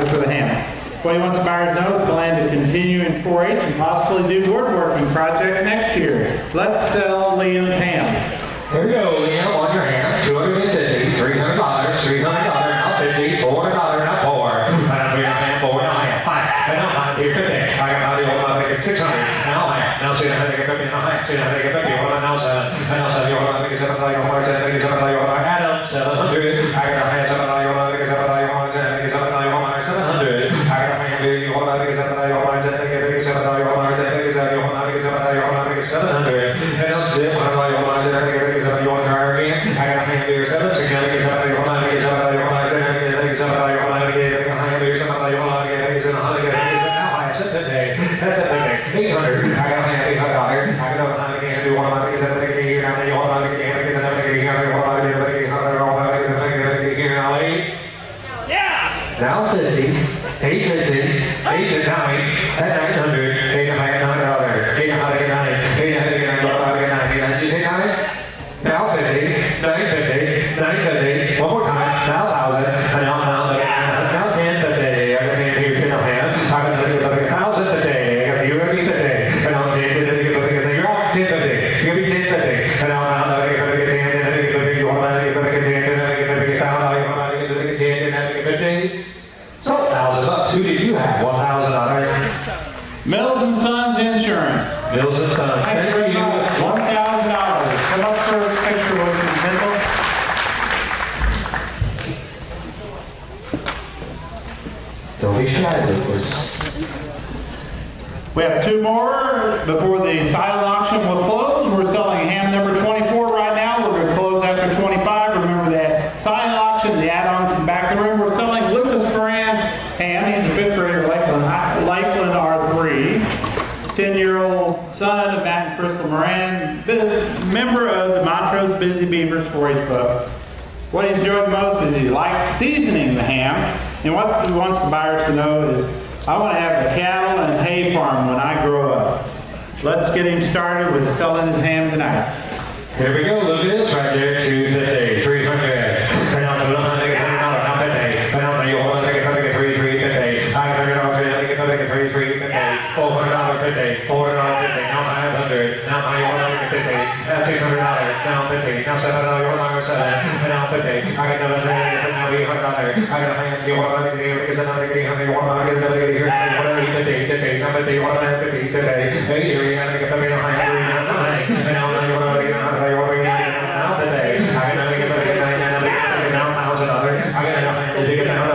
for the ham. What he wants the buyers to know is plan to continue in 4-H and possibly do woodworking project next year. Let's sell Liam's ham. Here we go, Liam, on your ham. $250, $300, $300, now 50, $400, now 4. And I'm doing ham, 4, now ham, 5. And now 5, here 50. I got the old one, 600. Now ham. Now see how to get 50, now ham. See how to get 50. What about now 7? And now 7, you want to make 7, you want to make 7, you want to add up 700. I got a ham, 7, you want to make 7, you want to make 7, you want to 700. I got a ham, you want to make 7, you want to make 7, you want to make 7, you want to make 700. And now 6, you want to make 7, you want to try again. I got a hand beer 7, 6, 7, you want to make 7, you want to make 7, you want to make a hand beer 7, you want to make 7, now I said today. That's it today. 800. I got a hand $800. I got a hand you want to make 7, you want to make 7, you want to make 7, you want to make 7, yeah. Now 50, 850, 850, at 900, 800, 800, did you say 9? Now 50, 950, 950, one more time, now 1,000, and now 1050, I got 10 here, 10 on hand, I got 1,050, I got you, gonna be 50, and now 1050, you're out, 1050, you're gonna be 1050, and now I gotta get 10, you want to get 10, you want to get 1,000, you want to get 10, and get 50, so $1,000, who did you have? $1,000. Mills and Sons Insurance. Mills and Sons, thank you. $1,000. Come up for a picture with the pencil. Don't be shy, Lucas. We have 2 more before the silent auction will close. We're selling ham number 24 right now. We're going to close after 25. Remember that silent auction, the add-ons in the back of the room. We're selling Lucas Moran's ham. He's a 5th grader, Lakeland R3. 10-year-old son of Matt and Crystal Moran, member of the Montrose Busy Beavers 4-H Club. What he's enjoyed the most is he likes seasoning the ham, and what he wants the buyers to know is, I want to have a cattle and hay farm when I grow up. Let's get him started with selling his ham tonight. Here we go, look at this right there, 250, 300. And now $100, now 50. And now you want to make it 350. I got $100, 350. $400, 50. $400, 50. Now 500. Now you want to make it 50. Now $600. Now 50. Now $700, you want to make 7. And now 50. I got $700. Now $800. I got a hand. You want to make it 800. You want to make it here. Whatever you 50. Now 50. You want to make it 50. 50. Hey, you got to make it 50. Now 900. And now you want to make it 100. You want to make it now today. I got to make it 50. Now $1,000. I got to make it now.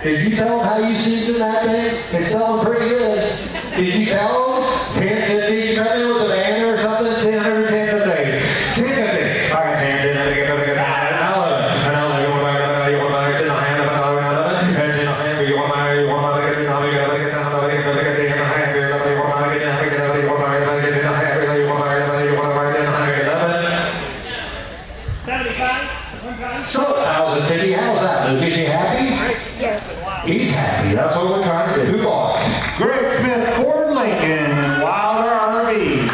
Did you tell them how you seasoned that thing? It's selling pretty good. Did you tell them? 1050, you come in with a van or something? 1000, 1050. 1050. I got 10, 10, I know you want to buy it, you want to buy it, 10 on hand, and 10 on hand, you want to buy it, you want to buy it, you want to buy it, you want to buy it, you want to buy it, you want to buy it, you want to buy it, you want to buy it, you want to buy it, you want to buy it, you want to buy it, you want to buy it, So, 1,050, how's that, Luke? Is you happy? Yes. He's happy. That's what we're trying to do. Who bought? Greg Smith, Ford Lincoln, and Wilder RV.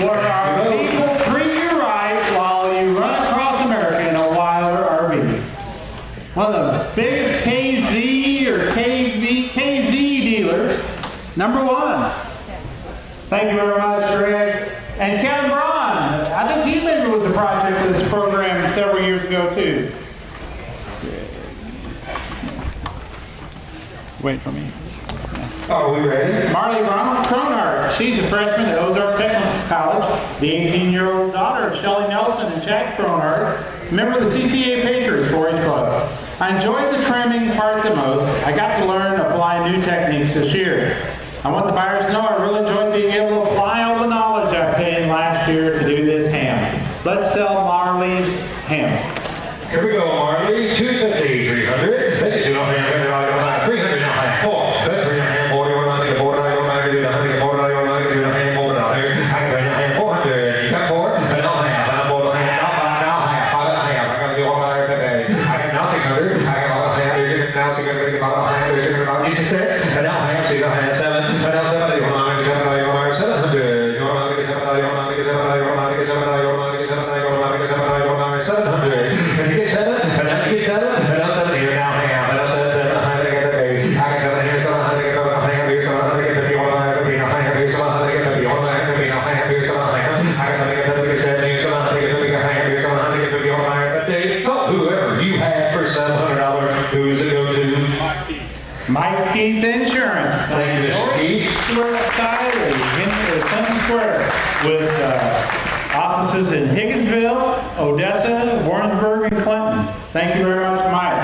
Where our people treat you right while you run across America in a Wilder RV. One of the biggest KZ or KZ dealers. Number one. Thank you very much, Greg. And Kevin Braun. I think he maybe was a project of this program several years ago, too. Wait for me. Are we ready? Marley Cronhart. She's a freshman at Ozark Technical College, the 18-year-old daughter of Shelley Nelson and Jack Cronhart, member of the CTA Patriots 4-H Club. I enjoyed the trimming parts the most. I got to learn to apply new techniques this year. I want the buyers to know I really enjoyed being able to apply all the knowledge I obtained last year to do this ham. Let's sell Marley's ham. Here we go, Marley. 250, 300. Make it 2 on hand, 300 on hand. 4. 3 on hand, 40 on hand, 40 on hand, 40 on hand, 40 on hand, 40 on hand, 40 on hand. I can bring on hand 400. You got 4? And on hand. I'm 4 on hand. Now half. 5 on hand. I got to do 1 higher today. I got now 600. I got 1 on hand. Now 600. 5 on hand. 66. And now hand. So you got hand 7. And now 70. 1 on hand. 700. You want to get 700. You want to get 700. You want to get 700. You want to get 700. You want to get 700. You want to get 700. You want to get 700. And you get 7. And then you get 7. And now 7 here. Now hand. And now 7. 700. Get the base. I got 7 here. 700. Get the hand. Here. 700. Get the 50. 100. Get the hand. Here. 700. Get the 50. 100. Get the hand. Here. 700. I got 7. Get the 50. 7 here. 700. Get the hand. Here. 700. Get the 50. 100. So whoever you had for $700, who's it go to? Mike Keith Insurance. Thank you, Mr. Keith. Side of Clinton Square with offices in Higginsville, Odessa, Warrensburg, and Clinton. Thank you very much, Mike.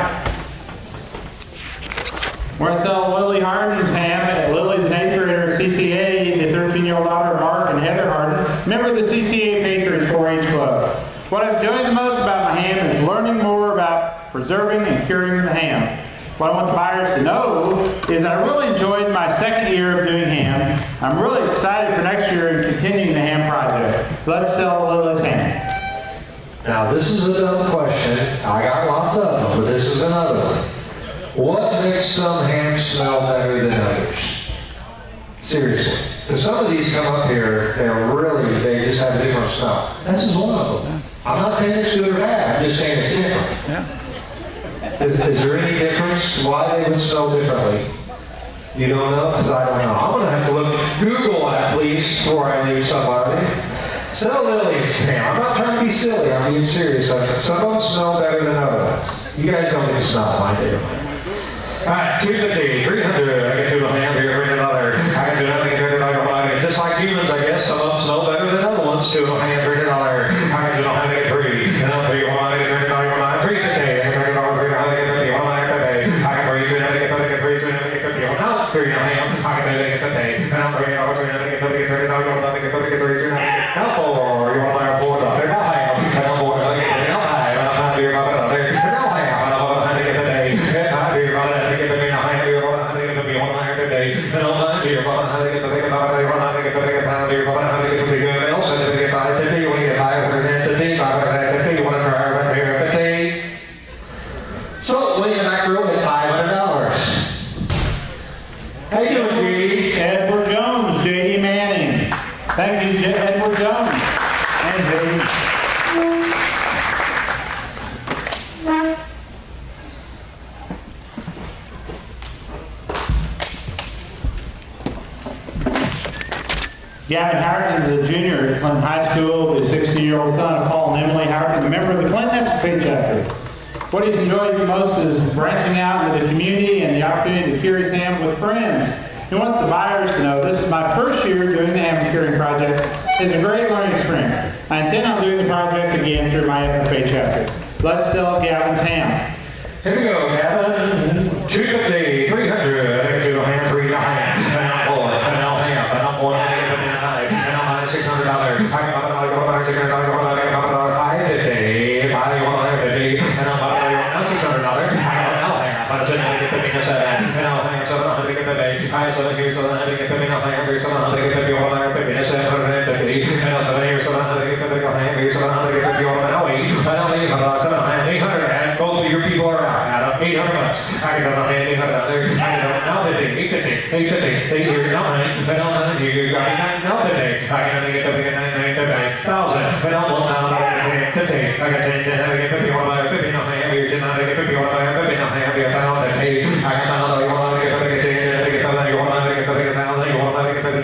We're going to sell Lily Harden's ham. Lily's an 8th grader at CCA, the 13-year-old daughter of Mark and Heather Harden, member of the CCA Patriots 4-H Club. What I've enjoyed the most about my ham is learning more about preserving and curing the ham. What I want the buyers to know is I really enjoyed my second year of doing ham. I'm really excited for next year and continuing the ham project. Let's sell Lily's ham. Now this is a dumb question. I got lots of them, but this is another one. What makes some hams smell better than others? Seriously. Because some of these come up here, they just have a different smell. This is one of them. I'm not saying it's good or bad, I'm just saying it's different. Yeah. Is there any difference why they would smell differently? You don't know? Because I don't know. I'm going to have to look, Google that, please, before I leave somebody. Sell Lily's ham. I'm not trying to be silly. I'm being serious. Some of them smell better than other ones. You guys don't get to smell them. I do. All right, 250, 300. I get to a ham here, $300. I can do nothing, $300. Just like humans, I guess, some of them smell better than other ones. To a ham, $300. I can do nothing, get 3. And I'll pay you $1, $300, $350. So, William Macro at $500. How you doing, J.D.? Edward Jones, J.D. Manning. Thank you, Edward Jones. And J.D. Gavin Howard is a junior at Clinton High School, the 16-year-old son of Paul and Emily Howard, a member of the Clinton FFA chapter. What he's enjoyed most is branching out into the community and the opportunity to cure his ham with friends. He wants the buyers to know this is my first year doing the ham curing project. It's a great learning experience. I intend on doing the project again through my FFA chapter. Let's sell Gavin's ham. Here we go, Gavin. 250, 300. I can do a ham, 3 hand. And I'm for it. And I'll ham. And I'm for it. And I'm $600. I can buy $600. $550. I want $150. And I'm $600. I got ham. But it's in there. Get me a 7. And I'll ham 700. Get the day. I have 7 here. 700. Get me a ham. 700. Get me 150. And 750. And I'll 7 here. 700. Get me a ham. 700. Get me 150.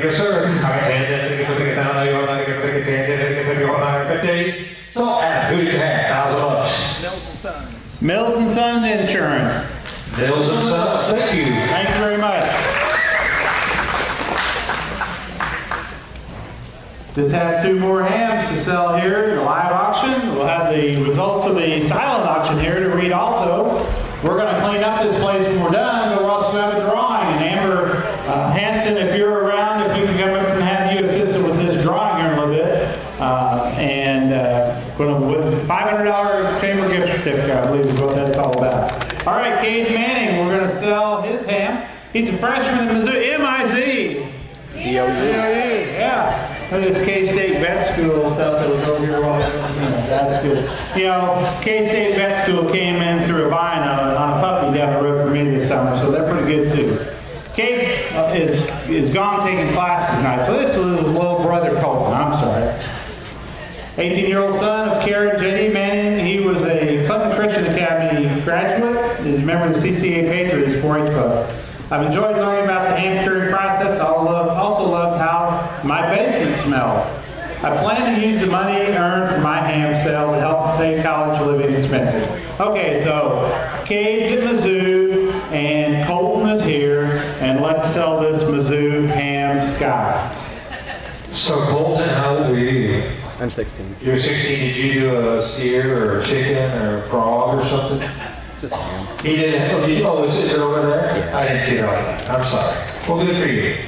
Yes, sir. So, Adam, who did you have? $1,000. Mills and Sons. Mills and Sons Insurance. Mills and Sons, thank you. Thank you very much. Just have 2 more hams to sell here in the live auction. We'll have the results of the silent auction here to read also. We're going to clean up this place when we're done, but we're also going to have a drawing. And Amber Hanson, if you're around, if we can come up and have you assisted with this drawing here in a little bit. With $500 chamber gift certificate, I believe is what that's all about. All right, Cade Manning, we're going to sell his ham. He's a freshman in Missouri, M-I-Z. COU. Yeah. Look at this K-State vet school stuff that was over here. That's good. You know, K-State vet school came in through a vine on a puppy down the road for me this summer, so they're pretty good too. Kate is gone taking classes tonight, so this is little brother Colton. I'm sorry. 18-year-old son of Karen Jenny Manning. He was a Clinton Christian Academy graduate. He's a member of the CCA Patriots 4-H Club. I've enjoyed learning about the ham curing process. I also loved how my basement smelled. I plan to use the money earned from my ham sale to help pay college living expenses. Okay, so Cade's at Mizzou and Colton is here, and let's sell this Mizzou ham Scott. So Colton, how old are you? I'm 16. You're 16. Did you do a steer or a chicken or a frog or something? Just ham. He did. Oh, is it over there? Yeah. I didn't see that. I'm sorry. Well, good for you.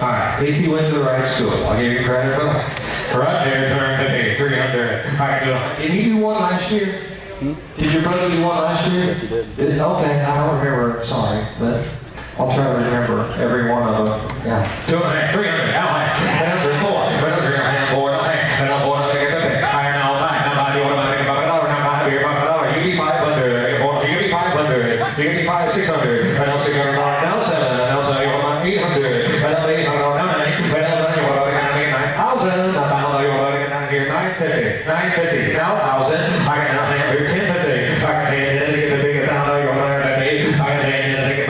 All right. At least he went to the right school. I'll give you credit for that. Right there, 300. All right, did he do one last year? Did your brother do one last year? Yes, he did. Okay, I don't remember. Sorry, but I'll try to remember every one of them. Yeah. 200, 300, how high? 400, 400, board, I don't board, I get it. I know, nobody want to make a $500, you give me 500, you give me 500, you give me 600, I know 600, now 7, I know 7, you want 800, I know 800, now 9, I know 9, you want to make 9,000, I found you want to get here 950, 950, now 1,000, I can now have here 1050, I can get the big down, you want to get 8, I can get the big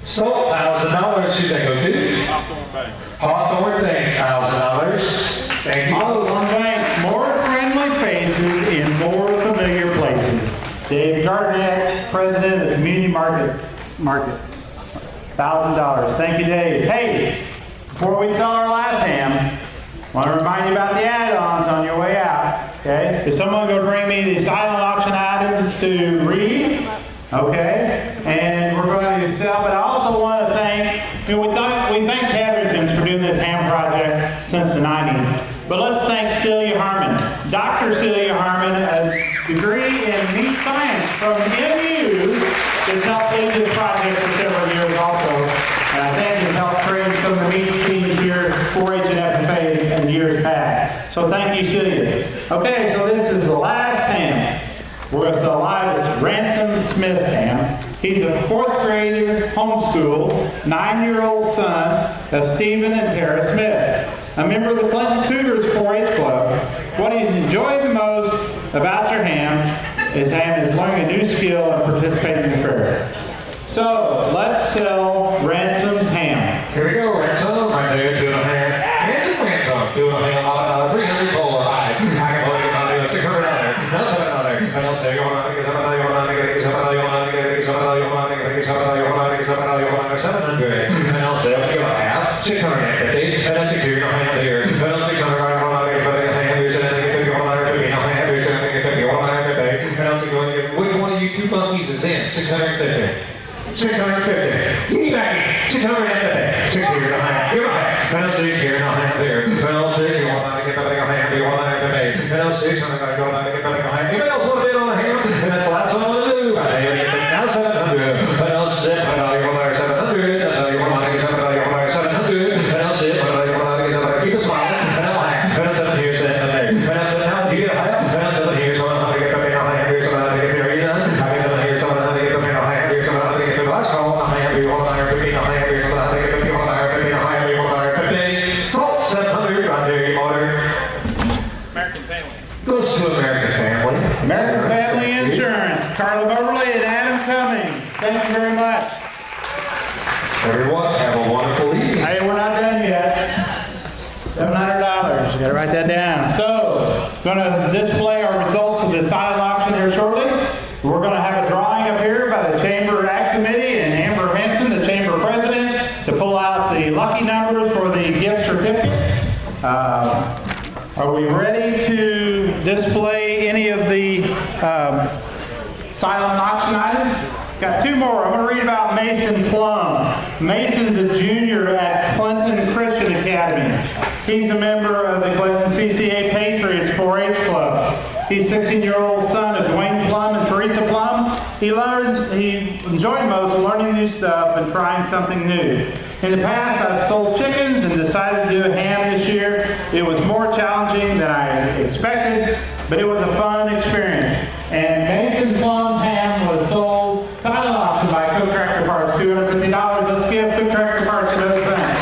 So $1,000, who's that go to? Hawthorne Bank, $1,000. Thank you. Hawthorne Bank, more friendly faces in more familiar places. Dave Gardner, president of the Community Market. $1,000. Thank you, Dave. Hey, before we sell our last ham, I want to remind you about the add-ons on your way out. Okay? Is someone going to bring me the silent auction items to read? Okay? And we're going to sell, but I also want to thank, we thank Heatherkins for doing this ham project since the 90s. But let's thank Celia Harmon. Dr. Celia Harmon, a degree in meat science from MU, has helped lead this project for several years also. And I think has helped train some of the meat teams here, 4-H and FFA in years past. So thank you, Celia. Okay, so this is the last ham. We're going to sell live this Ransom Smith's ham. He's a 4th grader, homeschool, 9-year-old son of Stephen and Tara Smith, a member of the Clinton Cougars 4-H Club. What he's enjoyed the most about your ham is learning a new skill and participating in the fair. So let's sell Ransom's ham. Here we go, Ransom, right there, $2.5. Ransom, $2.5, 300 for I can believe it, $600. Now $7. And I'll say, $7. And I'll say, I'll give a half, $650. And that's $600, you don't have here. And I'll $600, which one of you two monkeys is in? 650. 650. Give me back. 650. 6 here, no half. Give me back. And I'll 6 here, no half there. And I'll 6, you want to get the big half, you want to pay. And I'll 6, I'm going to go back and get the big half. Anybody else want to bid on a ham? And that's the last one I'm going to do. Now 700. And I'll 6, I know you want to 700. That's how you want to get 700. Thank you very much. Everyone, have a wonderful evening. Hey, we're not done yet. $700. You gotta write that down. So, gonna display our results of the silent auction here shortly. We're gonna have a drawing up here by the Chamber Act Committee and Amber Henson, the Chamber President, to pull out the lucky numbers for the gift certificate. Are we ready to display any of the silent auction items? Got two more. I'm going to read about Mason Plum. Mason's a junior at Clinton Christian Academy. He's a member of the Clinton CCA Patriots 4-H Club. He's 16-year-old son of Dwayne Plum and Teresa Plum. He enjoyed most learning new stuff and trying something new. In the past, I've sold chickens and decided to do a ham this year. It was more challenging than I expected, but it was a fun experience. And Mason Plum ham was sold silent auction by Cook Tractor Parts, $250. Let's give Cook Tractor Parts another thanks.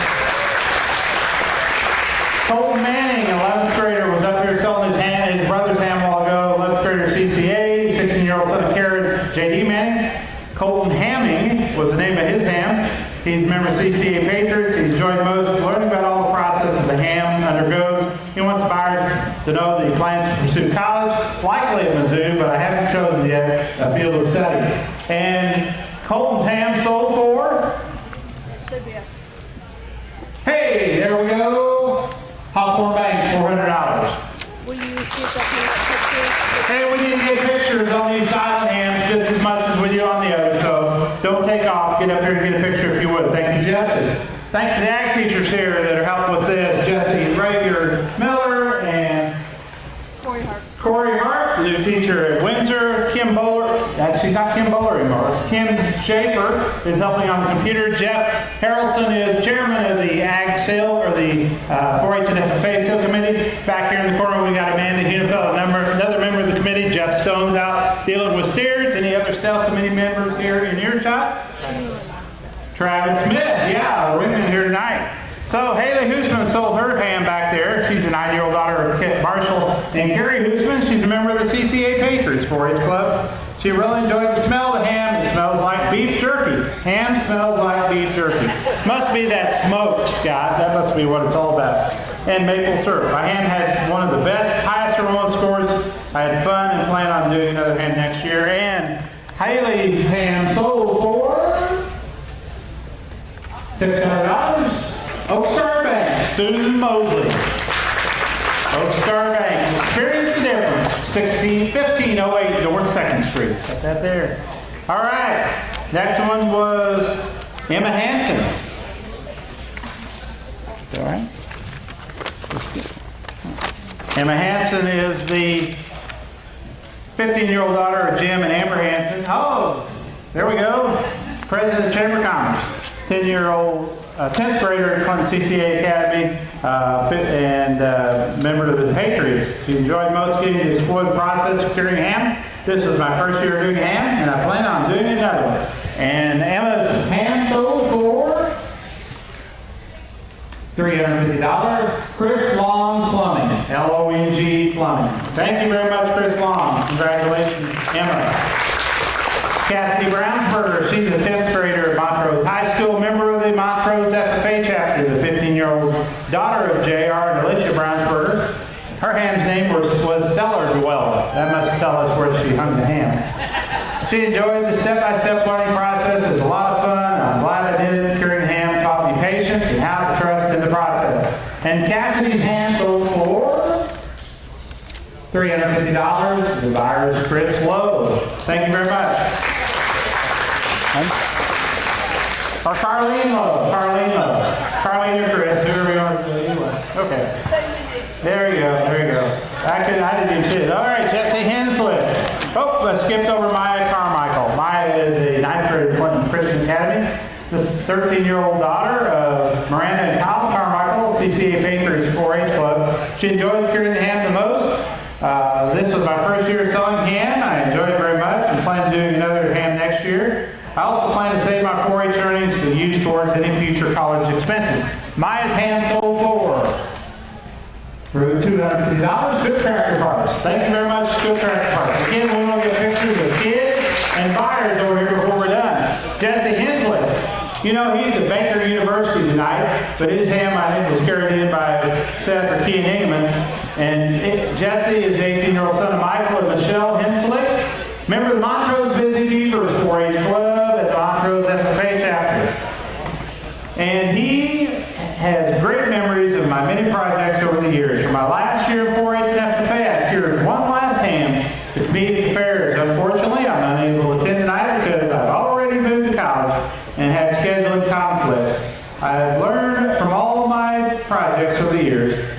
Colton Manning, 11th grader, was up here selling his brother's ham a while ago. 11th grader CCA, 16-year-old son of Karen J.D. Manning. Colton Hamming was the name of his ham. He's a member of CCA Patriots. He enjoyed most learning about all the processes the ham undergoes. He wants the buyers to know that he plans to pursue college, likely at Mizzou, but I haven't chosen yet a field of study. And Colton's ham sold for? Should be a Hey, there we go. Hawthorne Bank, $400. Will you see if that pictures? Hey, we need to get pictures on these silent hams just as much as we do on the others, so don't take off. Get up here and get a picture if you would. Thank you, Jesse. Thank the ag teachers here that are helping with this. Jesse Rager Miller and Corey Hart, the new teacher at Windsor. Kim Bowler, actually not Kim Bowler anymore. Kim Schaefer is helping on the computer. Jeff Harrelson is chairman of the Ag Sale, or the 4-H and FFA Sale Committee. Back here in the corner, we got Amanda Hunefeld, another member of the committee. Jeff Stone's out dealing with steers. Any other sale committee members here in earshot? Travis Smith, yeah, we're in here tonight. So Haley Hoosman sold her ham back there. She's a 9-year-old daughter of Kit Marshall. And Carrie Hoosman, she's a member of the CCA Patriots 4-H Club. She really enjoyed the smell of the ham. It smells like beef jerky. Ham smells like beef jerky. Must be that smoke, Scott. That must be what it's all about. And maple syrup. My ham has one of the best, highest aroma scores. I had fun and plan on doing another ham next year. And Haley's ham sold for $600. Oak Star Bank, Susan Mosley. Oak Star Bank, experience the difference. 1508 North 2nd Street. Got that there. All right. Next one was Emma Hanson. All right. Emma Hanson is the 15-year-old daughter of Jim and Amber Hanson. Oh, there we go. President of the Chamber of Commerce. 10th grader at Clinton CCA Academy, and member of the Patriots. She enjoyed most getting to explore the process of curing ham. This was my first year doing ham, and I plan on doing another one. And Emma's ham sold for $350. Chris Long Plumbing, Long Plumbing. Thank you very much, Chris Long. Congratulations, Emma. Cassidy Brownsberger, she's a 10th grader at Montrose High School, member of the Montrose FFA chapter, the 15-year-old daughter of J.R. and Alicia Brownsberger. Her ham's name was Cellar Dweller. That must tell us where she hung the ham. She enjoyed the step-by-step learning process. It was a lot of fun. I'm glad I did it. Curing ham taught me patience and how to trust in the process. And Cassidy's ham sold for $350. The buyer is Chris Lowe. Thank you very much. Or Carlene Lowe. Carlene or Chris, whoever you want to do. Okay. There you go. I didn't even see it. All right, Jesse Hensley. Oh, I skipped over Maya Carmichael. Maya is a 9th grader at Clinton Christian Academy. This 13-year-old daughter of Miranda and Colin Carmichael, CCA Patriots 4-H Club. She enjoyed curing the ham the most. This was my first year selling ham. I enjoyed it very much and plan to do another ham next year. I also plan to save my 4-H earnings to use towards any future college expenses. Maya's ham sold for $250. Good Tractor Parts. Thank you very much, Good Tractor Parts. Again, we want to get pictures of kids and buyers over here before we're done. You know, he's at Baker University tonight, but his ham, I think, was carried in by Seth or Kean Ingeman. And Jesse is the 18-year-old son of Michael and Michelle Hensley, member of the Montrose Busy Beavers 4-H Club at the Montrose FFA chapter. And he has great memories of my many projects over the years. For my last year of 4-H and FFA, I cured one last ham to compete at the fairs. Unfortunately, I'm unable to attend tonight because I've already moved to college and had scheduling conflicts. I've learned from all of my projects over the years,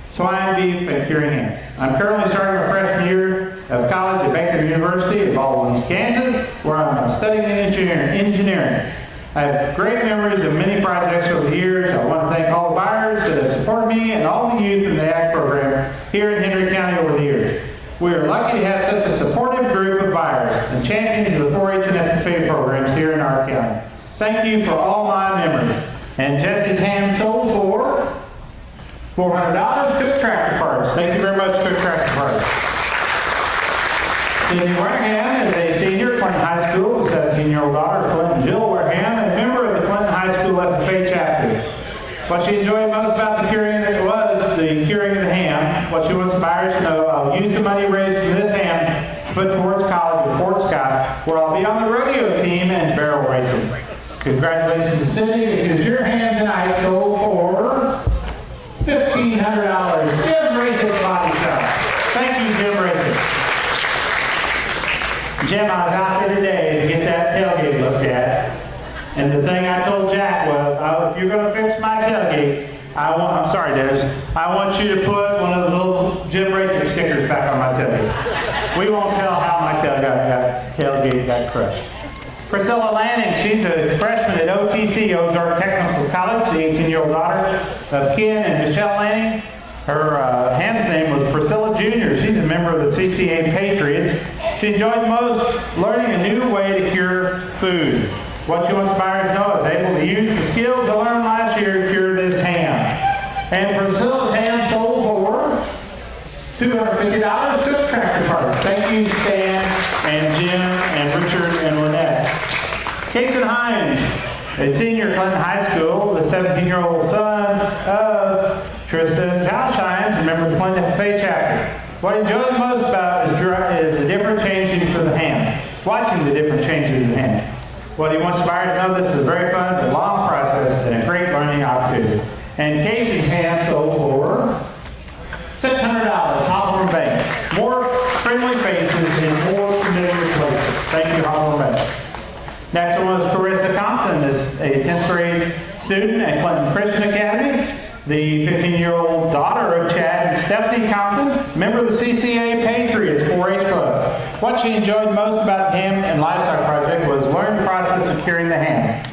swine, beef, and curing hams. I'm currently starting my freshman year of college at Baker University in Baldwin, Kansas, where I'm studying engineering. I have great memories of many projects over the years. I want to thank all the buyers that have supported me and all the youth in the ag program here in Henry County over the years. We are lucky to have such a supportive group of buyers and champions of the 4-H and FFA programs here in our county. Thank you for all my memories. And Jesse's ham sold for $400. Cook Tractor Parts. Thank you very much, Cook Tractor Parts. Cindy Wareham is a senior at Clinton High School with 17-year-old daughter, Clinton Jill Wareham, and a member of the Clinton High School FFA chapter. What she enjoyed most about the curing was the curing of the ham. What she wants the buyers to know, I'll use the money raised from this ham to put towards college at Fort Scott, where I'll be on the rodeo team and barrel racing. Congratulations to Cindy, because your ham tonight sold for $1,500. Jim Racing Body Shop. Thank you, Jim Racing. Jim, I was out there today to get that tailgate looked at, and the thing I told Jack was, if you're going to fix my tailgate, I'm sorry, Des, I want you to put one of those little Jim Racing stickers back on my tailgate. We won't tell how my tailgate got crushed. Priscilla Lanning, she's a freshman at OTC, Ozark Technical College, the 18-year-old daughter of Ken and Michelle Lanning. Her ham's name was Priscilla Jr. She's a member of the CCA Patriots. She enjoyed most learning a new way to cure food. What she wants buyers to know is able to use the skills I learned last year to cure this ham. And Priscilla's ham sold for $250. Cook Tractor Parts. Thank you, Stan and Jim and Richard and Lynette. Kason Hines, a senior at Clinton High School, the 17-year-old son of Trista and Josh Hines, a member of the Clinton FFA chapter. What I enjoy the most about is the different changes of the ham, watching the different changes in the ham. What he wants the buyer to know, this is a very fun but long process and a great learning opportunity. And Casey's ham sold for $600, Hawthorne Bank. More friendly faces in more familiar places. Thank you, Hawthorne Bank. Next one was Carissa Compton, is a 10th grade student at Clinton Christian Academy, the 15-year-old daughter of Chad and Stephanie Compton, member of the CCA Patriots 4-H Club. What she enjoyed most about the Ham and Livestock Project was learning the process of curing the ham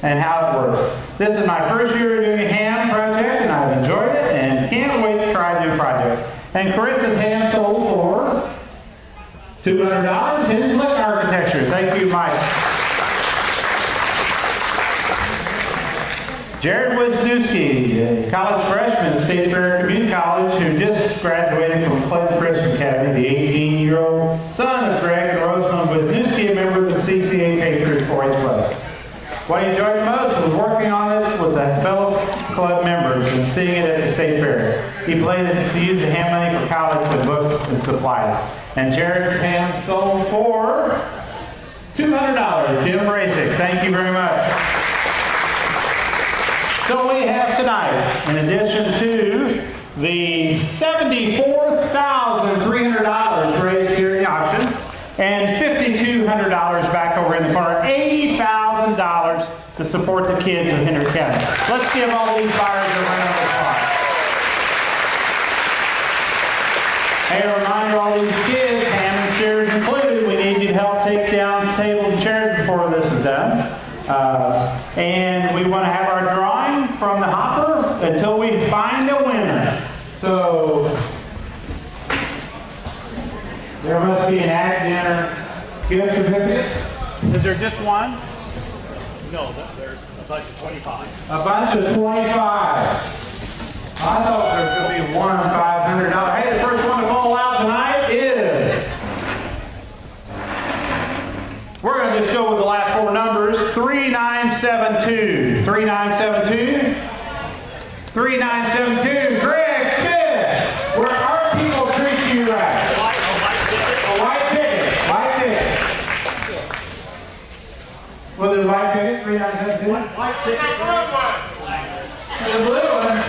and how it works. This is my first year doing a ham project, and I've enjoyed it and can't wait to try new projects. And Carissa's ham sold for $200. Henslick Architecture. Thank you, Mike. Jared Wisniewski, a college freshman at State Fair Community College who just graduated from Clinton Christian Academy, the 18-year-old son of Greg and Rosamund Wisniewski, a member of the CCA Patriots 4-H Club. What he enjoyed most was working on it with the fellow club members and seeing it at the State Fair. He planned to use the ham money for college with books and supplies. And Jared's ham sold for $200. Jim Rasick, thank you very much. So we have tonight, in addition to the $74,300 raised here in the auction and $5,200 back over in the corner, $80,000 to support the kids of Henry County. Let's give all these buyers a round of applause. Hey, a reminder, all these kids, ham and steers included, we need you to help take down tables and chairs before this is done. And we want to have our drawing from the hopper until we find a winner. So there must be an ag dinner gift certificate. Is there just one? No, there's a bunch of 25. A bunch of 25. I thought there was going to be one $500. Hey, the first one to fall out tonight is. We're going to just go with the last four numbers. 3972. 3972. 3972. Greg Smith, where our people treat you right. A white ticket. White ticket. Was it a white ticket? 3972? White ticket. The blue one.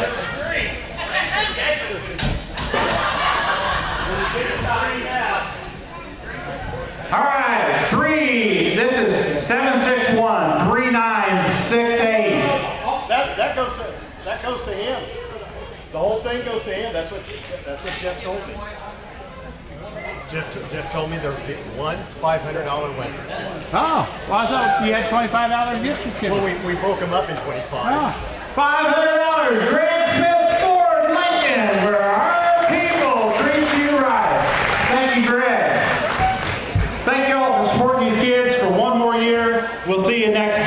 All right, this is 761 3968. That goes to him. The whole thing goes to him. That's what Jeff told me. Jeff told me there would be one $500 winner. Oh, well, I thought you had $25 gift certificate. Well, we broke them up in 25. Oh, $500. Greg Smith Ford Lincoln, where our people treat you right. Thank you, Greg. Thank you all for supporting these kids for one more year. We'll see you next